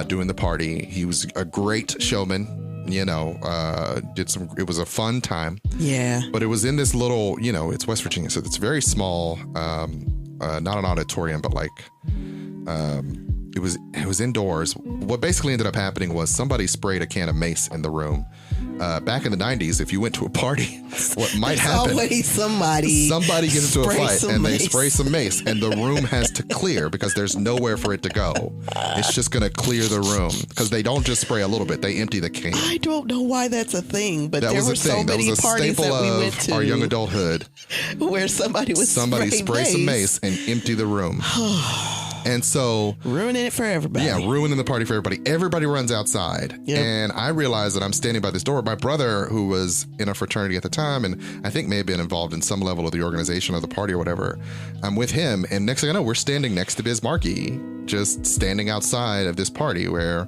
doing the party. He was a great showman. It was a fun time. Yeah. But it was in this little, it's West Virginia, so it's very small, not an auditorium, but like, it was indoors. What basically ended up happening was somebody sprayed a can of mace in the room. Back in the 90s, if you went to a party, what might happen? Always somebody gets into a fight and they spray some mace, and the room has to clear because there's nowhere for it to go. It's just going to clear the room because they don't just spray a little bit; they empty the can. I don't know why that's a thing, but there were so many parties that we went to. Our young adulthood, where somebody spray some mace and empty the room. And so ruining it for everybody. Yeah, ruining the party for everybody. Everybody runs outside. Yep. And I realized that I'm standing by this door. My brother, who was in a fraternity at the time, and I think may have been involved in some level of the organization of the party or whatever, I'm with him. And next thing I know, we're standing next to Biz Markie, just standing outside of this party where,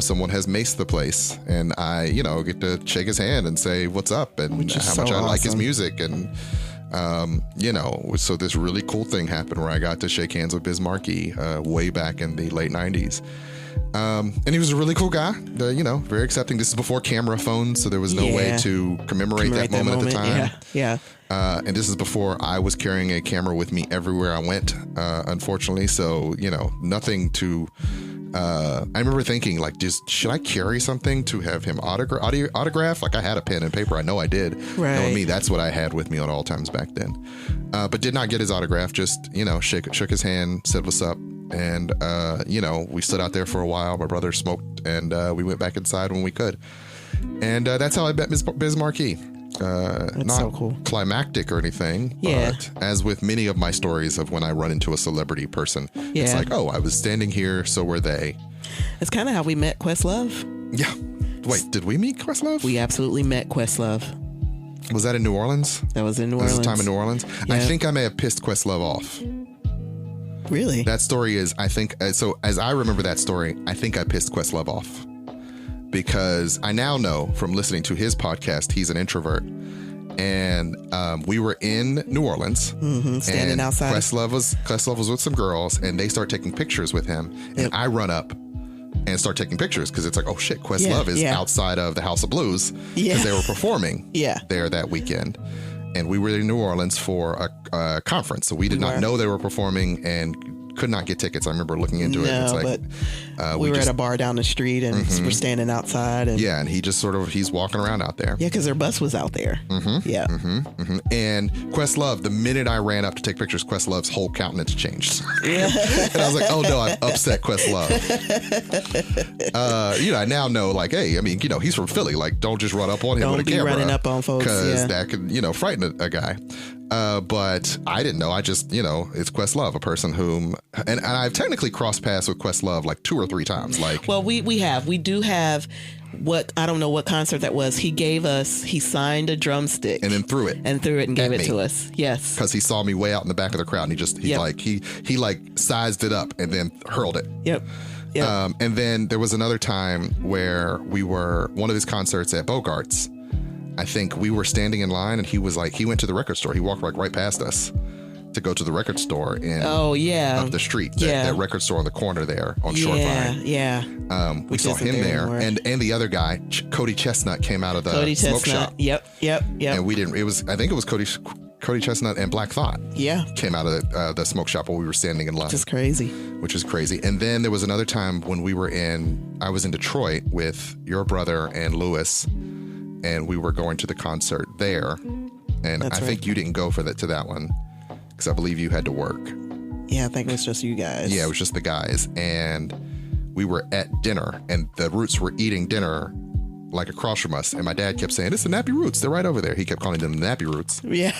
someone has maced the place. And I, get to shake his hand and say, what's up? And how much I like his music. And so this really cool thing happened where I got to shake hands with Biz Markie way back in the late 90s. And he was a really cool guy, very accepting. This is before camera phones, so there was no way to commemorate that moment at the time. Yeah. And this is before I was carrying a camera with me everywhere I went, unfortunately. So, nothing to... I remember thinking, like, should I carry something to have him autograph? Like, I had a pen and paper. I know I did. Right. Knowing me, that's what I had with me at all times back then. But did not get his autograph. Just, shook his hand, said what's up. And, we stood out there for a while. My brother smoked, and we went back inside when we could. And that's how I met Biz Markie. That's not so cool. Climactic or anything, but as with many of my stories of when I run into a celebrity person, it's like, oh, I was standing here, so were they. It's kind of how we met Questlove. Yeah. Wait, did we meet Questlove? We absolutely met Questlove. Was that in New Orleans? That was in New Orleans. That was the time in New Orleans? Yeah. I think I may have pissed Questlove off. Really? That story is, I think, so as I remember that story, I think I pissed Questlove off. Because I now know from listening to his podcast, he's an introvert. And we were in New Orleans. Mm-hmm, standing outside. Questlove was with some girls, and they start taking pictures with him. Yep. And I run up and start taking pictures because it's like, oh shit, Questlove is outside of the House of Blues because they were performing there that weekend. And we were in New Orleans for a conference. So we did not know they were performing and could not get tickets. I remember looking into it. It's like, but we were at a bar down the street and we're standing outside. And and he just he's walking around out there. Yeah, because their bus was out there. Mm-hmm. Yeah. Mm-hmm. Mm-hmm. And Questlove, the minute I ran up to take pictures, Questlove's whole countenance changed. Yeah. And I was like, oh no, I've upset Questlove. I now know, like, hey, I mean, he's from Philly. Like, don't just run up on him with a camera. Don't be running up on folks. Because that could, frighten a guy. But I didn't know. I just, it's Questlove, a person whom, and I've technically crossed paths with Questlove like 2 or 3 times. Like, well, we do have I don't know what concert that was. He signed a drumstick and then threw it and gave it to us. Yes. Because he saw me way out in the back of the crowd and he sized it up and then hurled it. Yep. And then there was another time where one of his concerts at Bogart's. I think we were standing in line and he went to the record store. He walked right past us to go to the record store up the street. That record store on the corner there on Shorevine. Yeah. We saw him there anymore. And the other guy, Cody Chestnut, came out of the smoke shop. Yep. And we didn't, I think it was Cody Chestnut and Black Thought. Yeah. Came out of the smoke shop while we were standing in line. Which is crazy. And then there was another time when I was in Detroit with your brother and Lewis, and we were going to the concert there. And I think you didn't go to that one because I believe you had to work. Yeah, I think it was just you guys. Yeah, it was just the guys. And we were at dinner, and the Roots were eating dinner like across from us. And my dad kept saying, "It's the Nappy Roots. They're right over there." He kept calling them the Nappy Roots. Yeah.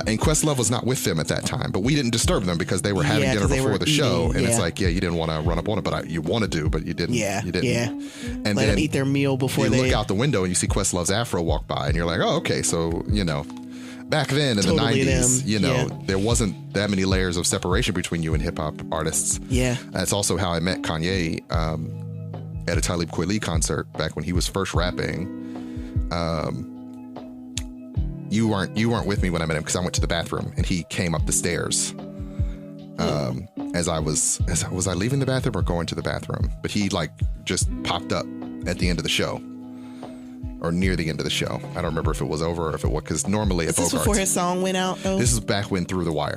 And Questlove was not with them at that time, but we didn't disturb them because they were having dinner before the show. And it's like, you didn't want to run up on it, but you wanted to, but you didn't. Yeah. You didn't. Yeah. And let then them eat their meal before you look out the window and you see Questlove's afro walk by, and you're like, oh, okay. So, back then in the 90s, there wasn't that many layers of separation between you and hip hop artists. Yeah. That's also how I met Kanye at a Talib Kweli concert back when he was first rapping. You weren't with me when I met him because I went to the bathroom and he came up the stairs. As I was I leaving the bathroom or going to the bathroom? But he just popped up at the end of the show or near the end of the show. I don't remember if it was over or if it was, because normally at Bogart's. Is this before his song went out though? This is back when Through the Wire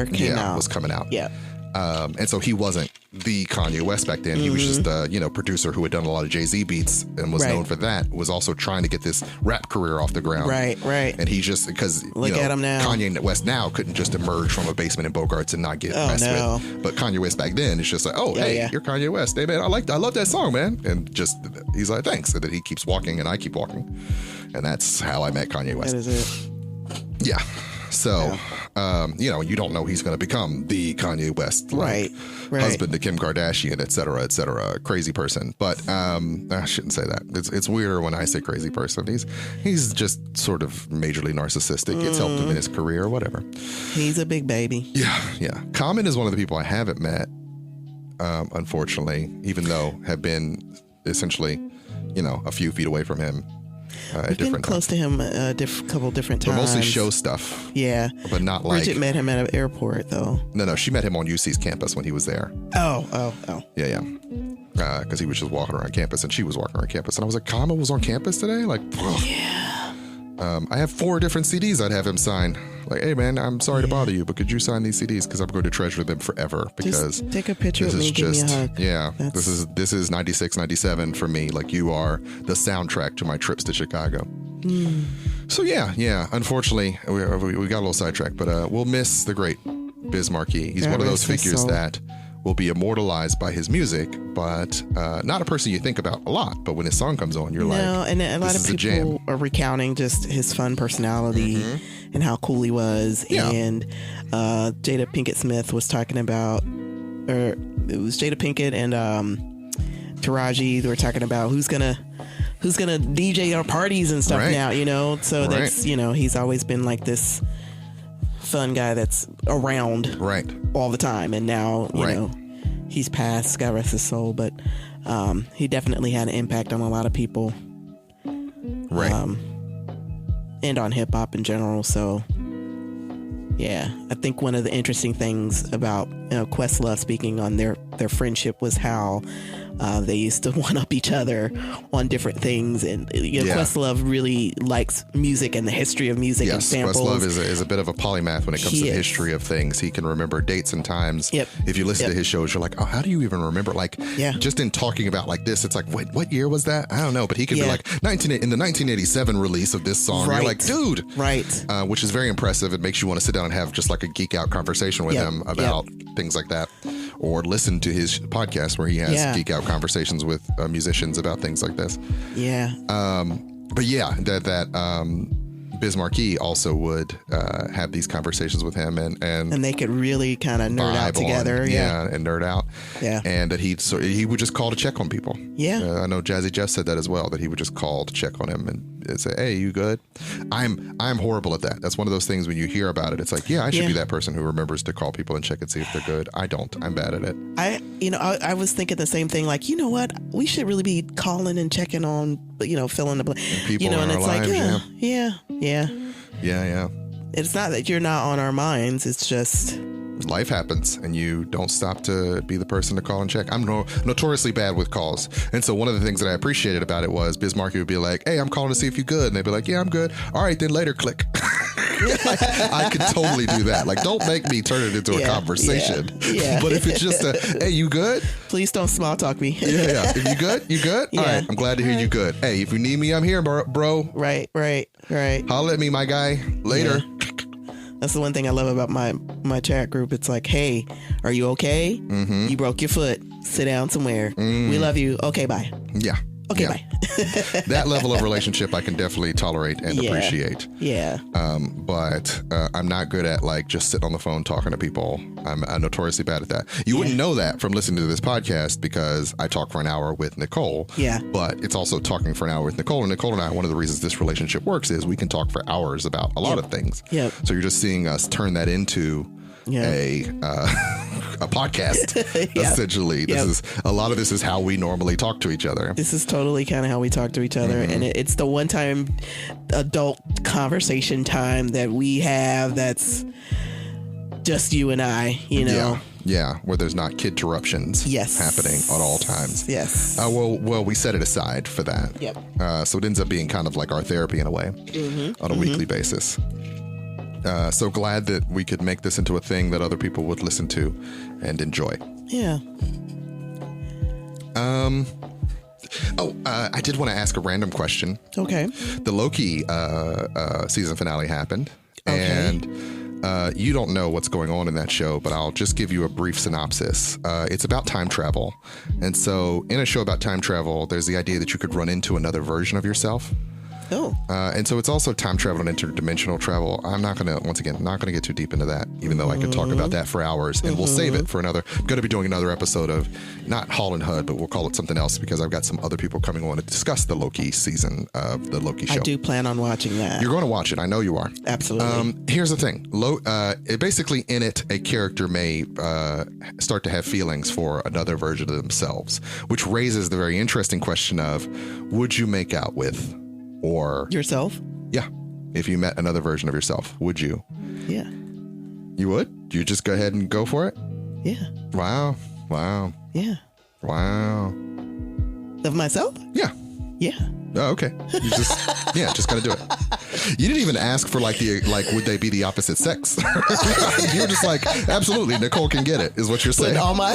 came out. Was coming out. Yeah. And so he wasn't the Kanye West back then. He was just a producer who had done a lot of Jay-Z beats and was known for that. Was also trying to get this rap career off the ground. Right. And he just, because look at him now. Kanye West now couldn't just emerge from a basement in Bogart's and not get messed with. But Kanye West back then, it's just like, you're Kanye West. Hey man, I love that song, man. And just he's like, thanks. And then he keeps walking and I keep walking, and that's how I met Kanye West. That is it. Yeah. So, you don't know he's going to become the Kanye West, right. husband to Kim Kardashian, et cetera, crazy person. But I shouldn't say that. It's weirder when I say crazy person. He's just sort of majorly narcissistic. It's helped him in his career or whatever. He's a big baby. Yeah. Common is one of the people I haven't met, unfortunately, even though have been essentially, a few feet away from him. We've been close to him a couple different times. But mostly show stuff. Yeah. But not like... Bridget met him at an airport, though. No, she met him on UC's campus when he was there. Oh. Yeah. Because he was just walking around campus and she was walking around campus. And I was like, Kama was on campus today? Like, yeah. I have 4 different CDs I'd have him sign. Like, hey, man, I'm sorry to bother you, but could you sign these CDs? Because I'm going to treasure them forever. Because just take a picture of me and give me a hug. Yeah. This is 96, 97 for me. Like, you are the soundtrack to my trips to Chicago. So, yeah. Unfortunately, we got a little sidetracked, but we'll miss the great Biz Markie. He's one of those figures that will be immortalized by his music, but not a person you think about a lot. But when his song comes on, you're like, and a lot of people are recounting just his fun personality and how cool he was. Yeah. And Jada Pinkett Smith was talking about, or it was Jada Pinkett and Taraji. They were talking about who's gonna DJ our parties and stuff now. So that's he's always been like this fun guy that's around all the time, and now you know he's passed, God rest his soul, but he definitely had an impact on a lot of people, and on hip-hop in general. So yeah, I think one of the interesting things about Questlove, speaking on their friendship, was how they used to one-up each other on different things. And Questlove really likes music and the history of music and samples. Questlove is a bit of a polymath when it comes to the history of things. He can remember dates and times. If you listen to his shows, you're like, oh, how do you even remember? Like, just in talking about like this, it's like, wait, what year was that? I don't know. But he could be like, in the 1987 release of this song. You're like, dude. Which is very impressive. It makes you want to sit down and have just like a geek out conversation with him about things like that. Or listen to his podcast where he has geek out conversations with musicians about things like this. But that Biz Markie also would have these conversations with him, and they could really kind of nerd out together. And nerd out. Yeah. And that he would just call to check on people. Yeah. I know Jazzy Jeff said that as well, that he would just call to check on him and say, hey, you good? I'm horrible at that. That's one of those things when you hear about it, it's like, I should be that person who remembers to call people and check and see if they're good. I don't. I'm bad at it. I was thinking the same thing, like, you know what? We should really be calling and checking on, fill in the blank. People and in our it's lives, like, Yeah. It's not that you're not on our minds. It's just life happens and you don't stop to be the person to call and check. I'm notoriously bad with calls. And so one of the things that I appreciated about it was Biz Markie would be like, hey, I'm calling to see if you're good. And they'd be like, yeah, I'm good. All right, then later, click. I could totally do that. Like, don't make me turn it into a conversation. Yeah. But if it's just hey, you good? Please don't small talk me. Yeah. If you good? You good? Yeah. All right. I'm glad to hear you good. Hey, if you need me, I'm here, bro. Right. Holla at me, my guy. Later. Yeah. That's the one thing I love about my chat group. It's like, hey, are you okay? Mm-hmm. You broke your foot. Sit down somewhere. We love you. Okay, bye. Yeah. Okay, bye. That level of relationship I can definitely tolerate and appreciate. Yeah. But I'm not good at like just sitting on the phone talking to people. I'm notoriously bad at that. You wouldn't know that from listening to this podcast because I talk for an hour with Nicole. Yeah. But it's also talking for an hour with Nicole. And Nicole and I, one of the reasons this relationship works is we can talk for hours about a lot of things. Yeah. So you're just seeing us turn that into a podcast, essentially. This is a lot of this is how we normally talk to each other. This is totally kind of how we talk to each other. And it's the one time adult conversation time that we have that's just you and I, you know. Yeah, where there's not kid-terruptions happening at all times. Yes. Well, we set it aside for that. Yep. So it ends up being kind of like our therapy in a way on a weekly basis. So glad that we could make this into a thing that other people would listen to and enjoy. Yeah. I did want to ask a random question. Okay. The Loki season finale happened. Okay. And you don't know what's going on in that show, but I'll just give you a brief synopsis. It's about time travel. And so in a show about time travel, there's the idea that you could run into another version of yourself. Oh. And so it's also time travel and interdimensional travel. I'm not going to get too deep into that, even though I could talk about that for hours, and we'll save it for another. I'm going to be doing another episode of not Hall and HUD, but we'll call it something else because I've got some other people coming on to discuss the Loki season of the Loki show. I do plan on watching that. You're going to watch it. I know you are. Absolutely. Here's the thing. Basically in it, a character may start to have feelings for another version of themselves, which raises the very interesting question of, would you make out with or yourself? Yeah. If you met another version of yourself, would you? Yeah. You would? You just go ahead and go for it? Yeah. Wow. Yeah. Wow. Of myself? Yeah. Yeah. Oh, okay. You just gotta do it. You didn't even ask for would they be the opposite sex? You were just like, absolutely, Nicole can get it, is what you're saying. All my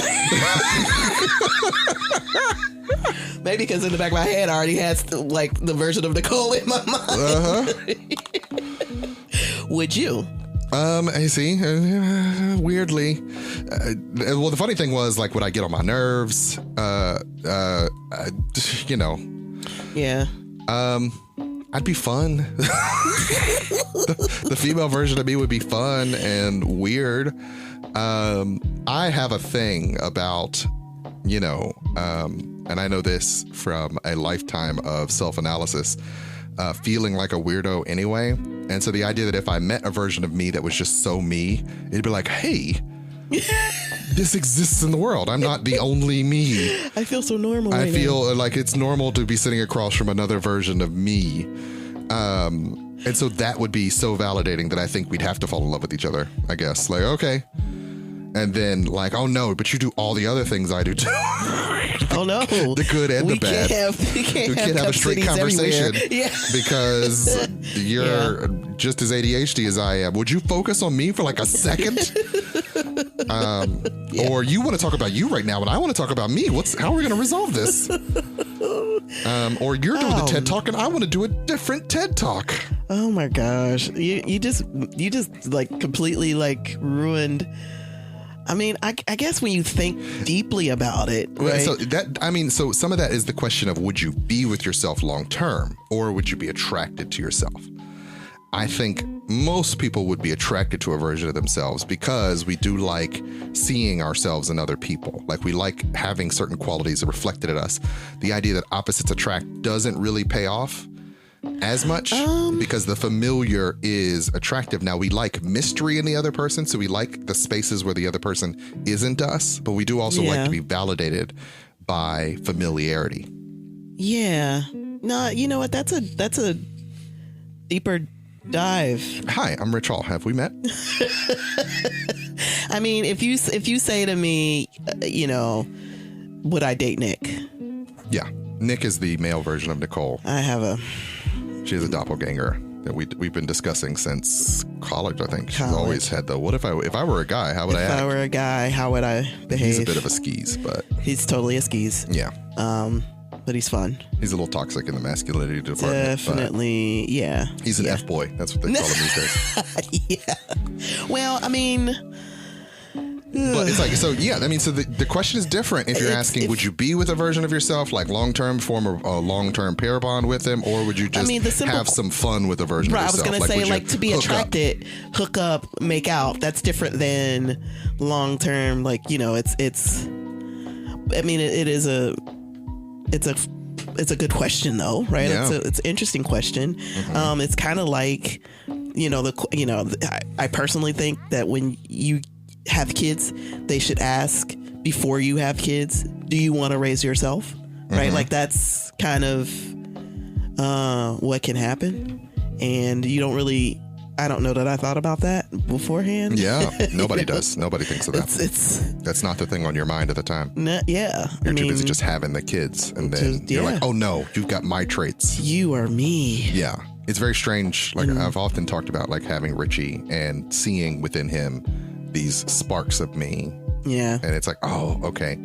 maybe because in the back of my head I already had the version of Nicole in my mind. Would you? I see. Weirdly. Well, the funny thing was, would I get on my nerves? Yeah. I'd be fun. The female version of me would be fun and weird. I have a thing about, and I know this from a lifetime of self-analysis, feeling like a weirdo anyway. And so the idea that if I met a version of me that was just so me, it'd be like, hey, this exists in the world. I'm not the only me. I feel so normal. I feel like it's normal to be sitting across from another version of me. And so that would be so validating that I think we'd have to fall in love with each other, I guess. Like, okay. And then oh no, but you do all the other things I do too. Oh no. The good and the bad. We can't have a straight conversation because you're just as ADHD as I am. Would you focus on me for a second? Or you want to talk about you right now and I want to talk about me. How are we going to resolve this? Or you're doing the TED Talk and I want to do a different TED Talk. Oh my gosh. You just completely ruined. I mean, I guess when you think deeply about it, right? So some of that is the question of, would you be with yourself long term or would you be attracted to yourself? I think most people would be attracted to a version of themselves because we do like seeing ourselves in other people. Like we like having certain qualities reflected in us. The idea that opposites attract doesn't really pay off as much because the familiar is attractive. Now we like mystery in the other person, so we like the spaces where the other person isn't us, but we do also like to be validated by familiarity. Yeah. No, you know what? That's a deeper dive. Hi, I'm Ritch Hall. Have we met? I mean, if you say to me, would I date Nick? Yeah. Nick is the male version of Nicole. She has a doppelganger that we've been discussing since college, I think. She's always had the, what if I were a guy, how would I act? If I were a guy, how would I behave? He's a bit of a skis, but... He's totally a skis. Yeah. But he's fun. He's a little toxic in the masculinity department. Definitely, yeah. He's an F-boy. That's what they call him these days. Yeah. Well, I mean... But it's like, so yeah, I mean, so the question is different if you're asking, would you be with a version of yourself, like long-term, form a long-term pair bond with him, or would you just have some fun with a version of yourself? I was going to say, like, to be attracted, hook up, make out, that's different than long-term, like, it's I mean, it's a good question though, right? Yeah. It's an interesting question. Mm-hmm. It's kind of like, I personally think that when you have kids, they should ask before you have kids, do you want to raise yourself? Right? Like that's kind of what can happen. And you don't really, I don't know that I thought about that beforehand. Yeah, nobody does. Nobody thinks of that. That's not the thing on your mind at the time. Yeah. You're too busy just having the kids. And then you're like, oh no, you've got my traits. You are me. Yeah. It's very strange. Like I've often talked about like having Richie and seeing within him these sparks of me. Yeah. And it's like, oh, okay.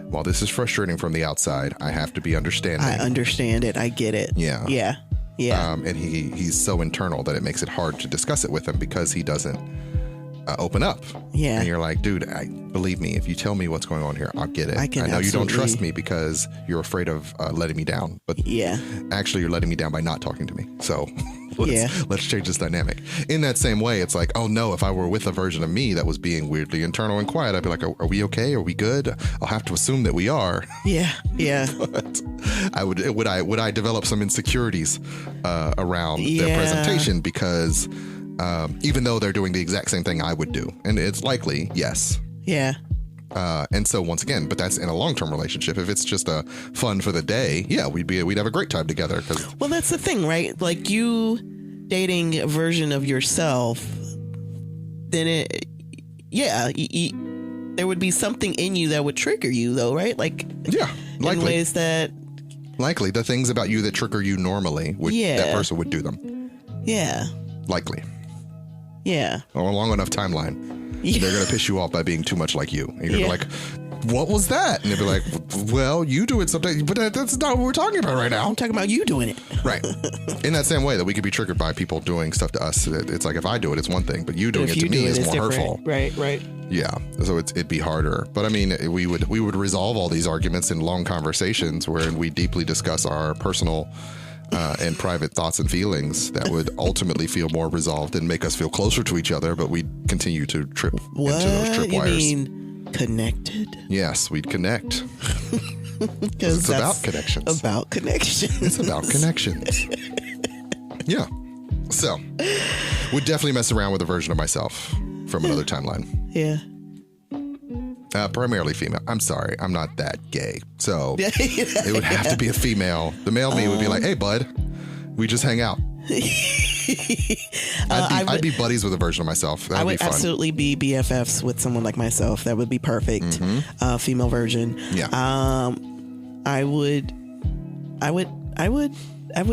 While this is frustrating from the outside, I have to be understanding. I understand it. I get it. Yeah. Yeah. Yeah. And he's so internal that it makes it hard to discuss it with him because he doesn't open up. Yeah. And you're like, dude, believe me, if you tell me what's going on here, I'll get it. I know you don't trust me because you're afraid of letting me down. But actually, you're letting me down by not talking to me. So let's change this dynamic. In that same way, it's like, oh no, if I were with a version of me that was being weirdly internal and quiet, I'd be like, are we okay? Are we good? I'll have to assume that we are. Yeah. Yeah. But would I develop some insecurities around their presentation because even though they're doing the exact same thing I would do, and it's likely yes. Yeah. And so once again, but that's in a long-term relationship. If it's just a fun for the day, yeah, we'd have a great time together. Well, that's the thing, right? Like you dating a version of yourself, then there would be something in you that would trigger you, though, right? Like likely. In ways that likely the things about you that trigger you normally that person would do them. Yeah. Likely. Yeah. On a long enough timeline. They're going to piss you off by being too much like you. And you're going to be like, what was that? And they'll be like, well, you do it sometimes, but that's not what we're talking about right now. I'm talking about you doing it. Right. In that same way that we could be triggered by people doing stuff to us. It's like, if I do it, it's one thing, but you doing it to me is more hurtful. Right. Yeah. So it'd be harder. But I mean, we would resolve all these arguments in long conversations wherein we deeply discuss our personal and private thoughts and feelings that would ultimately feel more resolved and make us feel closer to each other, but we'd continue to trip into those tripwires. You mean connected? Yes, we'd connect. Because it's about connections. About connections. It's about connections. Yeah. So, would definitely mess around with a version of myself from another timeline. Yeah. Primarily female. I'm sorry, I'm not that gay. So it would have to be a female. The male me would be like, hey, bud, we just hang out. I'd be buddies with a version of myself. That would be fun. I would absolutely be BFFs with someone like myself. That would be perfect. Mm-hmm. Female version. Yeah. I would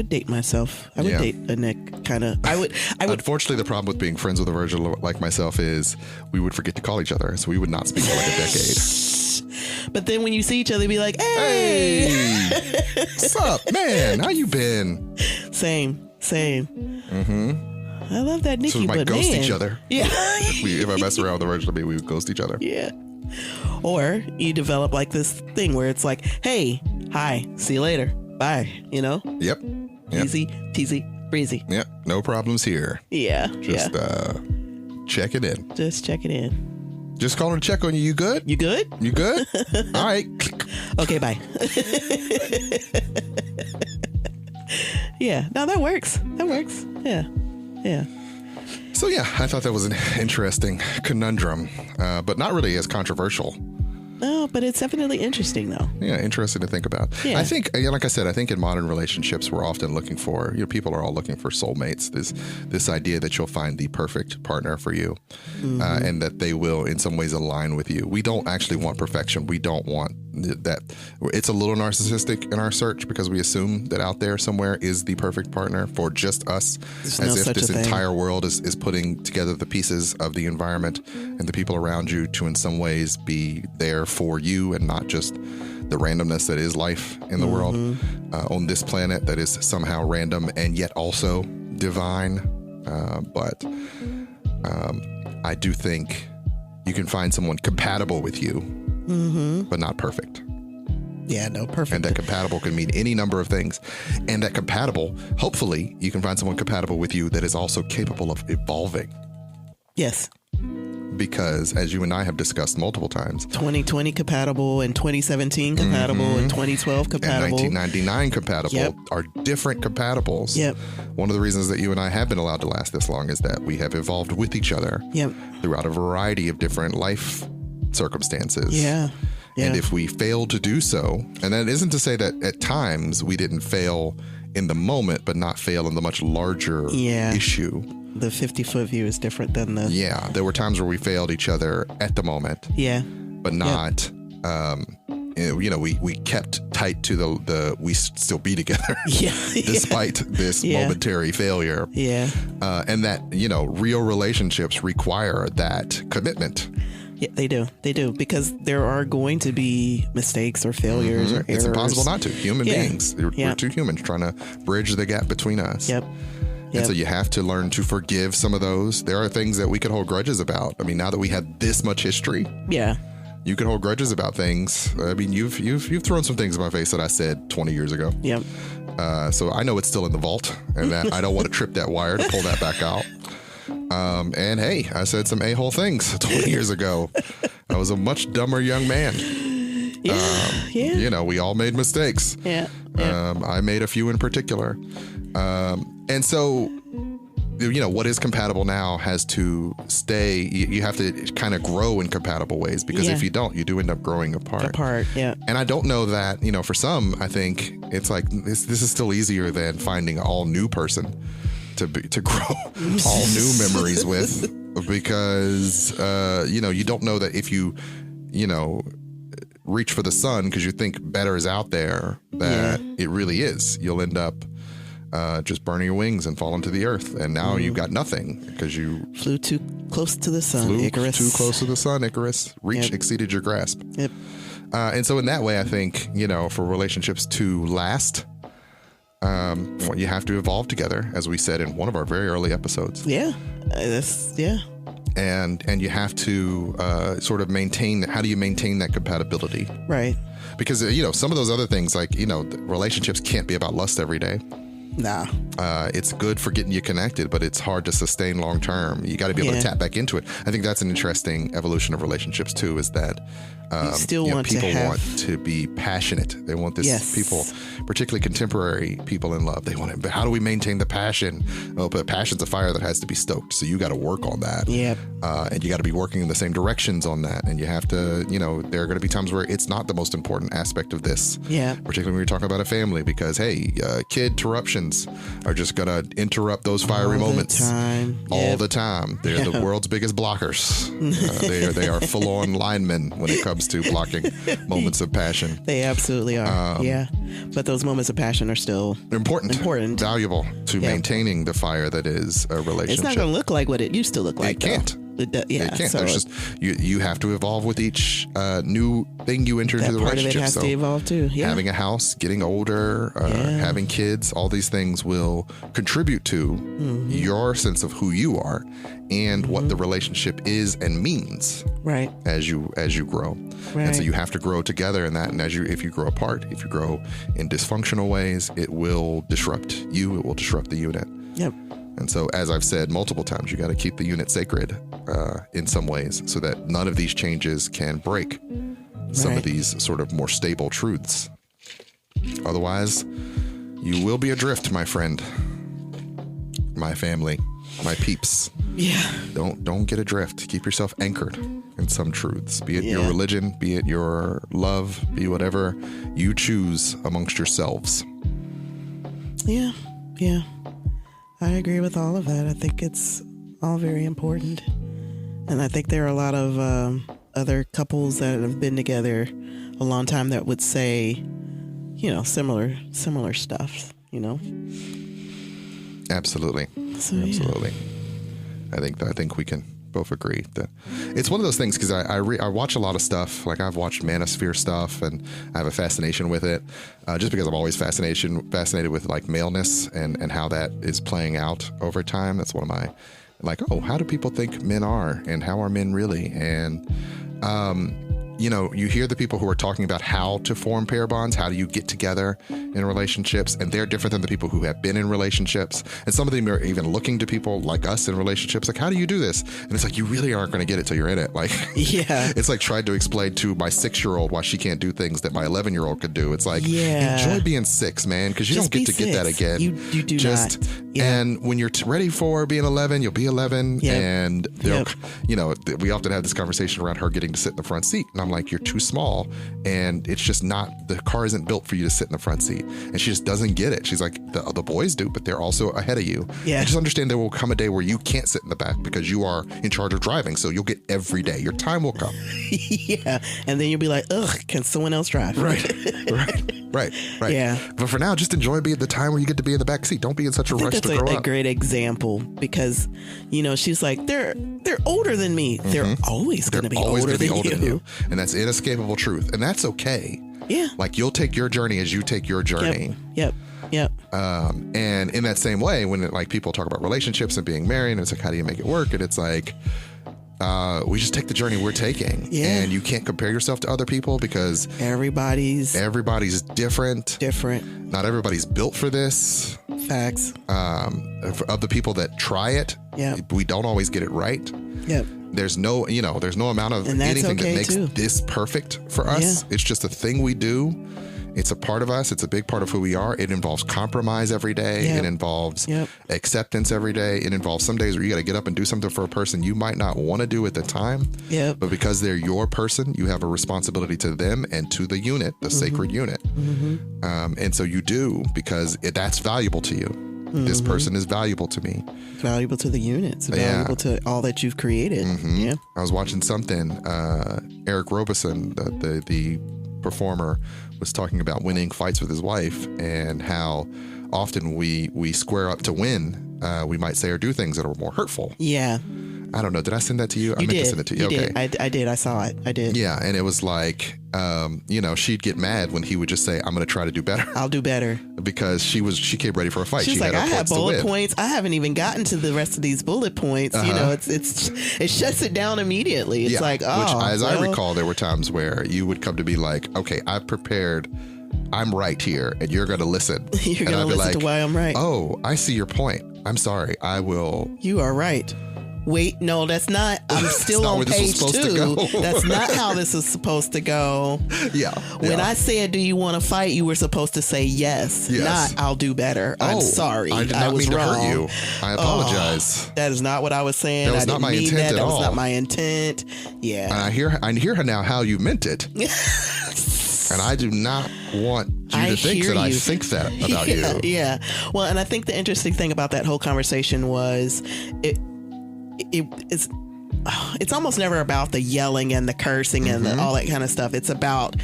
date myself. I would date a Nick kind of. I would. Unfortunately, the problem with being friends with a version like myself is we would forget to call each other, so we would not speak for like a decade. But then when you see each other, be like, "Hey, what's up, man? How you been?" Same. Mm-hmm. I love that Nikki. So we might ghost each other. Yeah. If I mess around with the version of me, we would ghost each other. Yeah. Or you develop like this thing where it's like, "Hey, hi, see you later." Bye, Yep. Easy, teasy, Breezy. Yep. No problems here. Yeah. Just check it in. Just check it in. Just calling to check on you. You good? You good? You good? All right. Okay, bye. Yeah. No, that works. That works. Yeah. Yeah. So, yeah, I thought that was an interesting conundrum, but not really as controversial. No, but it's definitely interesting, though. Yeah, interesting to think about. Yeah. I think, like I said, I think in modern relationships, we're often looking for, people are all looking for soulmates. This idea that you'll find the perfect partner for you, and that they will, in some ways, align with you. We don't actually want perfection. We don't want that. It's a little narcissistic in our search because we assume that out there somewhere is the perfect partner for just us, as if this entire world is putting together the pieces of the environment and the people around you to, in some ways, be there for you and not just the randomness that is life in the world on this planet that is somehow random and yet also divine. But I do think you can find someone compatible with you, but not perfect. Yeah, no, perfect. And that compatible can mean any number of things. And that compatible, hopefully, you can find someone compatible with you that is also capable of evolving. Yes. Because, as you and I have discussed multiple times, 2020 compatible and 2017 compatible and 2012 compatible and 1999 compatible are different compatibles. Yep. One of the reasons that you and I have been allowed to last this long is that we have evolved with each other throughout a variety of different life circumstances. Yeah. And if we fail to do so, and that isn't to say that at times we didn't fail in the moment, but not fail in the much larger issue. The 50-foot view is different than the... Yeah, there were times where we failed each other at the moment. Yeah. But not, we kept tight to the we still be together. Despite this momentary failure. Yeah. And that, real relationships require that commitment. Yeah, they do. They do. Because there are going to be mistakes or failures or errors. It's impossible not to. Human beings. We're two humans trying to bridge the gap between us. Yep. And so you have to learn to forgive some of those. There are things that we could hold grudges about. I mean, now that we have this much history, you can hold grudges about things. I mean, you've thrown some things in my face that I said 20 years ago. Yep. So I know it's still in the vault, and that I don't want to trip that wire to pull that back out. And hey, I said some a-hole things 20 years ago. I was a much dumber young man. We all made mistakes. Yeah. I made a few in particular. And so, what is compatible now has to stay. You have to kind of grow in compatible ways, because if you don't, you do end up growing apart. And I don't know that, for some, I think it's like this is still easier than finding an all new person to grow all new memories with, because, you don't know that if you reach for the sun because you think better is out there, that it really is. You'll end up just burning your wings and falling to the earth. And now you've got nothing because you flew too close to the sun, Icarus. Too close to the sun, Icarus. Reach exceeded your grasp. Yep. And so in that way, I think, for relationships to last, you have to evolve together, as we said in one of our very early episodes. Yeah. And you have to sort of maintain. How do you maintain that compatibility? Right. Because, some of those other things, like, relationships can't be about lust every day. Nah. It's good for getting you connected, but it's hard to sustain long term. You got to be able to tap back into it. I think that's an interesting evolution of relationships too, is that people want to be passionate. They want this people, particularly contemporary people in love. They want it. But how do we maintain the passion? Oh, but passion's a fire that has to be stoked. So you got to work on that. Yeah. And you got to be working in the same directions on that. And you have to, there are going to be times where it's not the most important aspect of this. Yeah. Particularly when you're talking about a family, because hey, kid interruptions are just going to interrupt those fiery moments all the time. They're the world's biggest blockers. They are full on linemen when it comes to blocking moments of passion. They absolutely are. But those moments of passion are still important, valuable to maintaining the fire that is a relationship. It's not going to look like what it used to look like. It can't. It can't. So there's just you have to evolve with each new thing you enter into the relationship. Part of it has to evolve too. Yeah. Having a house, getting older, having kids, all these things will contribute to your sense of who you are and what the relationship is and means. Right. As you grow. Right. And so you have to grow together in that. And if you grow apart, if you grow in dysfunctional ways, it will disrupt you. It will disrupt the unit. Yep. And so, as I've said multiple times, you got to keep the unit sacred in some ways so that none of these changes can break some of these sort of more stable truths. Otherwise, you will be adrift, my friend, my family, my peeps. Yeah. Don't get adrift. Keep yourself anchored in some truths, be it your religion, be it your love, be whatever you choose amongst yourselves. Yeah. Yeah. I agree with all of that. I think it's all very important. And I think there are a lot of other couples that have been together a long time that would say, similar stuff, Absolutely. So, absolutely. Yeah. I think we can both agree that it's one of those things, because I watch a lot of stuff. Like, I've watched Manosphere stuff, and I have a fascination with it, just because I'm always fascinated with like maleness and how that is playing out over time. That's one of my, like, how do people think men are, and how are men really? And you hear the people who are talking about how to form pair bonds, how do you get together in relationships, and they're different than the people who have been in relationships. And some of them are even looking to people like us in relationships, like, how do you do this? And it's like, you really aren't going to get it till you're in it. Like, it's like trying to explain to my 6-year-old why she can't do things that my 11-year-old could do. It's like, enjoy being 6, man, because you don't get to get that again. You do not. And when you're ready for being 11, you'll be 11. Yep. And we often have this conversation around her getting to sit in the front seat, and I'm like, you're too small, and it's just not, the car isn't built for you to sit in the front seat. And she just doesn't get it. She's like, the boys do, but they're also ahead of you. Yeah. And just understand there will come a day where you can't sit in the back because you are in charge of driving. So you'll get every day. Your time will come. Yeah. And then you'll be like, ugh, can someone else drive? Right. Yeah. But for now, just enjoy being the time where you get to be in the back seat. Don't be in such a rush to grow up. That's a great example, because, she's like, they're older than me. Mm-hmm. They're always going to be older than you. And that's inescapable truth. And that's okay. Yeah. Like, you'll take your journey as you take your journey. Yep. And in that same way, when people talk about relationships and being married, and it's like, how do you make it work? And it's like, we just take the journey we're taking. Yeah. And you can't compare yourself to other people, because everybody's different. Not everybody's built for this. Facts. Of the people that try it, we don't always get it right. Yep. There's no amount of anything that makes this perfect for us. It's just a thing we do. It's a part of us. It's a big part of who we are. It involves compromise every day. It involves acceptance every day. It involves some days where you got to get up and do something for a person you might not want to do at the time. Yep. But because they're your person, you have a responsibility to them and to the unit, the sacred unit. Mm-hmm. And so you do, because that's valuable to you. Mm-hmm. This person is valuable to me. It's valuable to the unit. It's valuable to all that you've created. Mm-hmm. Yeah. I was watching something. Eric Robeson, the performer, was talking about winning fights with his wife, and how often we square up to win. We might say or do things that are more hurtful. Yeah. I don't know. Did I send that to you? I meant to send it to you. Okay. I did. I saw it. I did. Yeah. And it was like, she'd get mad when he would just say, I'm going to try to do better. I'll do better. Because she came ready for a fight. She's like, I have bullet points. I haven't even gotten to the rest of these bullet points. It shuts it down immediately. It's like, I recall, there were times where you would come to be like, okay, I've prepared. I'm right here, and you're going to listen. You're going to listen to why I'm right. Oh, I see your point. I'm sorry. I will. You are right. Wait, no, that's not. I'm still on page 2. That's not how this is supposed to go. Yeah. When I said, do you want to fight? You were supposed to say yes. Not, I'll do better. I'm sorry. I did not mean to hurt you. I apologize. That is not what I was saying. That was not my intent at all. That was not my intent. Yeah. And I hear now how you meant it. And I do not want you to think that I think that about you. Yeah. Well, and I think the interesting thing about that whole conversation was it's almost never about the yelling and the cursing and all that kind of stuff. It's about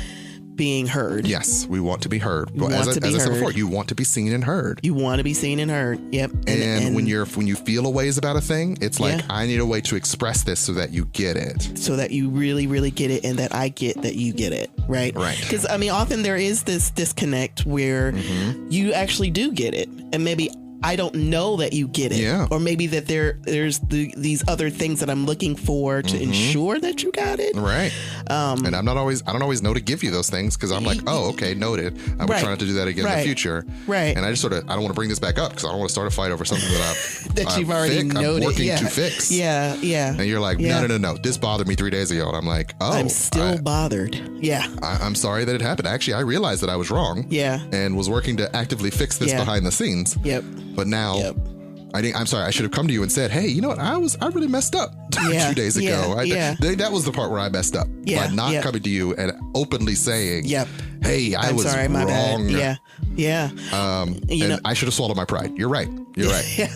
being heard. Yes, we want to be heard. Well, as I said before, you want to be seen and heard. You want to be seen and heard. Yep. And when you feel a ways about a thing, it's like, I need a way to express this so that you get it. So that you really, really get it, and that I get that you get it. Right. Because often there is this disconnect where you actually do get it, and maybe I don't know that you get it. Yeah. Or maybe that there's these other things that I'm looking for to ensure that you got it. Right. And I don't always know to give you those things because I'm like, oh, okay, noted. I would try not to do that again in the future. Right. And I just I don't want to bring this back up because I don't want to start a fight over something that you've already noted. I'm working to fix. Yeah. Yeah. And you're like, no. This bothered me 3 days ago. And I'm like, oh. I'm still bothered. Yeah. I'm sorry that it happened. Actually, I realized that I was wrong. Yeah. And was working to actively fix this behind the scenes. Yep. But now, I'm sorry. I should have come to you and said, hey, you know what? I really messed up 2 days ago. That was the part where I messed up by not coming to you and openly saying, hey, I was sorry, my wrong. Bad. Yeah. And I should have swallowed my pride. You're right. Yeah.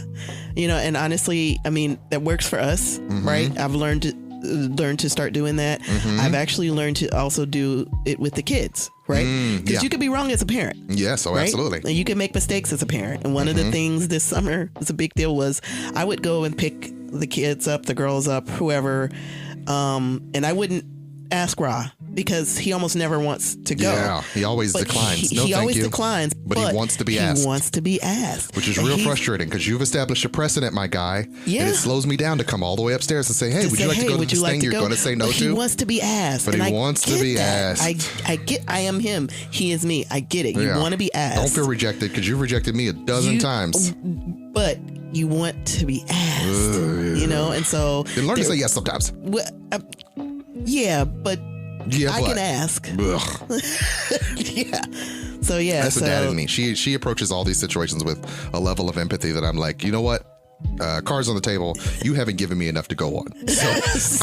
And honestly, I mean, that works for us, right? I've learned to start doing that. I've actually learned to also do it with the kids, right? Because you could be wrong as a parent. Yes, right? Absolutely. And you can make mistakes as a parent. And one of the things this summer was a big deal was I would go and pick the kids up, the girls up, whoever, and I wouldn't ask Ra because he almost never wants to go. Yeah, he always declines. He always declines, but he wants to be asked. He wants to be asked. Which is real frustrating because you've established a precedent, my guy. Yeah. And it slows me down to come all the way upstairs and say, hey, would you like to go to this thing you're going to say no to? He wants to be asked. But he wants to be asked. I am him. He is me. I get it. You want to be asked. Don't feel rejected because you've rejected me a dozen times. But you want to be asked, and so. Then learn to say yes sometimes. Well, but I can ask. So that's the dad in me. She approaches all these situations with a level of empathy that I'm like, you know what? Cards on the table. You haven't given me enough to go on, so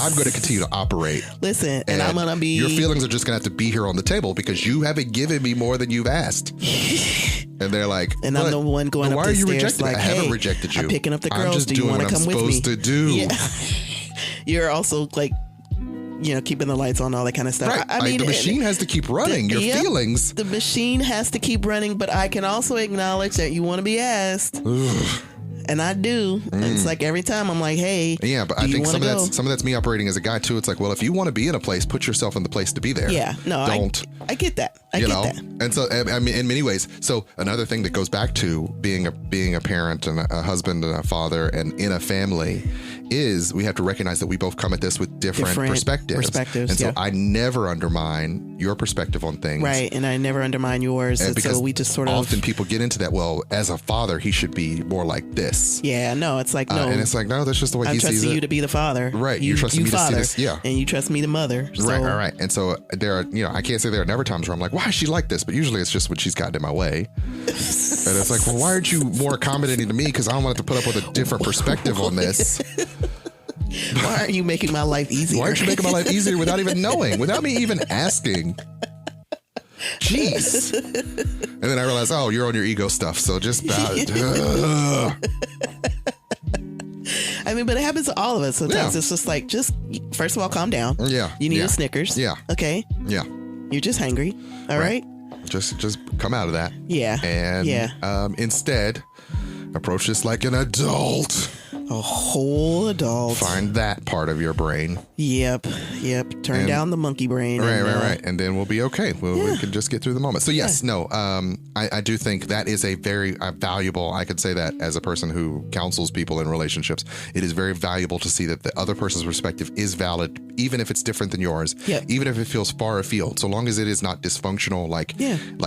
I'm going to continue to operate. Listen, and I'm going to be. Your feelings are just going to have to be here on the table because you haven't given me more than you've asked. And they're like, and I'm the one going up the stairs. Why are you rejected? Like, I haven't rejected you. I'm picking up the girls. I'm just do you want to come with me? supposed to do. Yeah. You're also like. Keeping the lights on, all that kind of stuff. Right. I mean, the machine has to keep running. Your feelings. The machine has to keep running, but I can also acknowledge that you want to be asked. And I do. It's like every time I'm like, hey. Yeah, but I think some of that's me operating as a guy too. It's like, well, if you want to be in a place, put yourself in the place to be there. Yeah. No, I get that. I get that. And so, I mean, in many ways. So another thing that goes back to being a parent and a husband and a father and in a family is we have to recognize that we both come at this with different perspectives. And so I never undermine your perspective on things. Right. And I never undermine yours. And because so we just sort of. Often people get into that, well, as a father, he should be more like this. Yeah. No, it's like, no. And it's like, no, that's just the way he sees it. I'm trusting you to be the father. Right. You're trusting me to see this. Yeah. And you trust me, the mother. So. Right. And so there are, I can't say there are never times where I'm like, why is she like this? But usually it's just when she's gotten in my way. And it's like, well, why aren't you more accommodating to me? Because I don't want to put up with a different perspective on this. Why aren't you making my life easier? Why aren't you making my life easier without even knowing, without me even asking? Jeez. And then I realized, oh, you're on your ego stuff. So just about it. I mean, but it happens to all of us. Sometimes it's just like, first of all, calm down. Yeah. You need a Snickers. Yeah. Okay. Yeah. You're just hungry. All right. Just come out of that. Yeah. And instead, approach this like an adult. A whole adult. Find that part of your brain. Yep. Turn down the monkey brain. Right. And then we'll be okay. We can just get through the moment. So yes, I do think that is a very valuable, I could say that as a person who counsels people in relationships, it is very valuable to see that the other person's perspective is valid, even if it's different than yours, even if it feels far afield, so long as it is not dysfunctional, like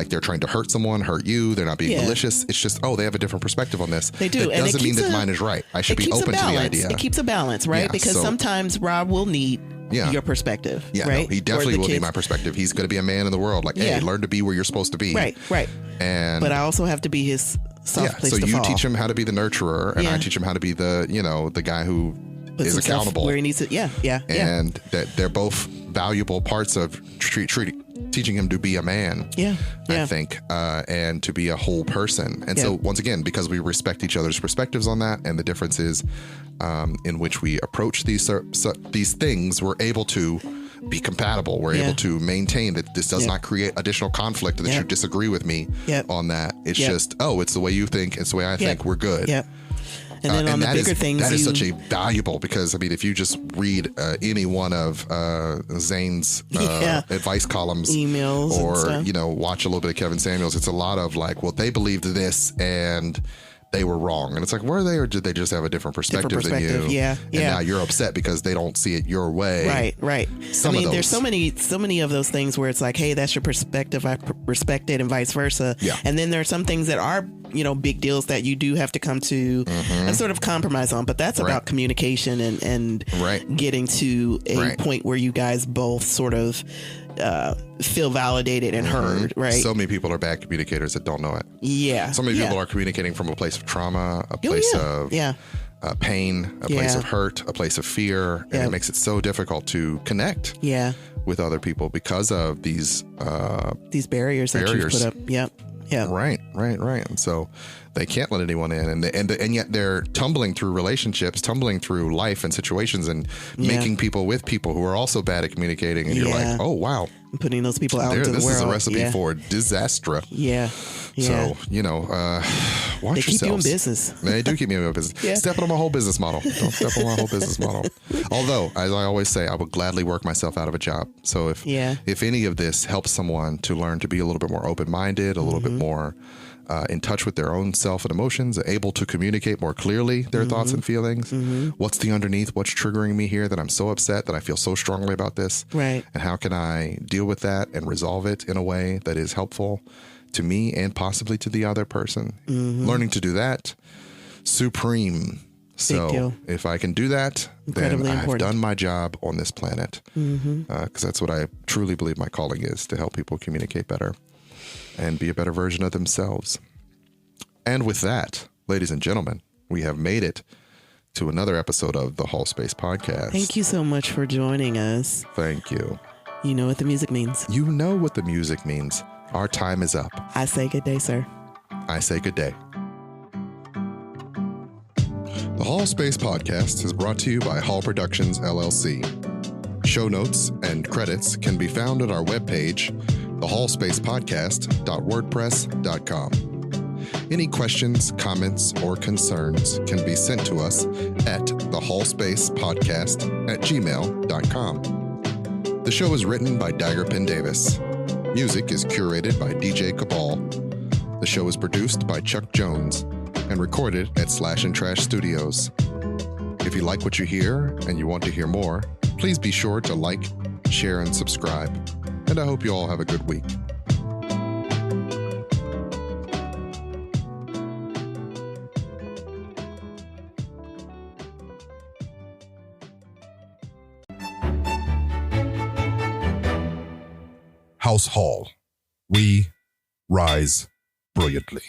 they're trying to hurt someone, hurt you, they're not being malicious. It's just, they have a different perspective on this. They do. That doesn't mean that mine is right. I should be open to the idea. It keeps a balance, right? Because sometimes Rob will need your perspective. Yeah, right? No, he definitely will need my perspective. He's going to be a man in the world. Like, hey, learn to be where you're supposed to be. Right. But I also have to be his soft place to fall. So you teach him how to be the nurturer, and I teach him how to be the, the guy who is accountable. Where he needs it. Yeah. And that they're both valuable parts of teaching him to be a man. I think, and to be a whole person. And so once again, because we respect each other's perspectives on that, and the differences in which we approach these things, we're able to be compatible. We're able to maintain that this does not create additional conflict, that you disagree with me on that. It's just, it's the way you think, it's the way I think, we're good. And then on the bigger things, that is such a valuable, because I mean, if you just read any one of Zane's advice columns, emails, or watch a little bit of Kevin Samuels, it's a lot of like, well, they believed this, they were wrong. And it's like, were they, or did they just have a different perspective than you? Yeah. And now you're upset because they don't see it your way. Right. There's so many of those things where it's like, hey, that's your perspective. I respect it, and vice versa. Yeah. And then there are some things that are, big deals that you do have to come to a sort of compromise on. But that's about communication and getting to a point where you guys both sort of feel validated and heard, right? So many people are bad communicators that don't know it. Yeah. So many people are communicating from a place of trauma, a place of pain, a place of hurt, a place of fear. And it makes it so difficult to connect with other people because of these barriers that you've put up. Yep. Yeah. Right. And so they can't let anyone in, and yet they're tumbling through relationships, tumbling through life and situations, and making people with people who are also bad at communicating. And you're like, oh wow, I'm putting those people out into the world. This is a recipe for disaster. Yeah. So watch they yourselves. keep you in business. They do keep me in business. Stepping on my whole business model. Don't step on my whole business model. Although, as I always say, I would gladly work myself out of a job. So if any of this helps someone to learn to be a little bit more open-minded, a little bit more in touch with their own self and emotions, able to communicate more clearly their thoughts and feelings. What's the underneath? What's triggering me here that I'm so upset that I feel so strongly about this? Right. And how can I deal with that and resolve it in a way that is helpful to me and possibly to the other person? Learning to do that, supreme. So if I can do that, then I've done my job on this planet. Because that's what I truly believe my calling is, to help people communicate better and be a better version of themselves. And with that, ladies and gentlemen, we have made it to another episode of the Hallspace Podcast. Thank you so much for joining us. Thank you. You know what the music means. You know what the music means. Our time is up. I say good day, sir. I say good day. The Hallspace Podcast is brought to you by Hall Productions, LLC. Show notes and credits can be found at our webpage, thehallspacepodcast.wordpress.com. Any questions, comments, or concerns can be sent to us at thehallspacepodcast@gmail.com. The show is written by Daggerpin Davis. Music is curated by DJ Cabal. The show is produced by Chuck Jones and recorded at Slash and Trash Studios. If you like what you hear and you want to hear more, please be sure to like, share, and subscribe. And I hope you all have a good week. House Hall. We rise brilliantly.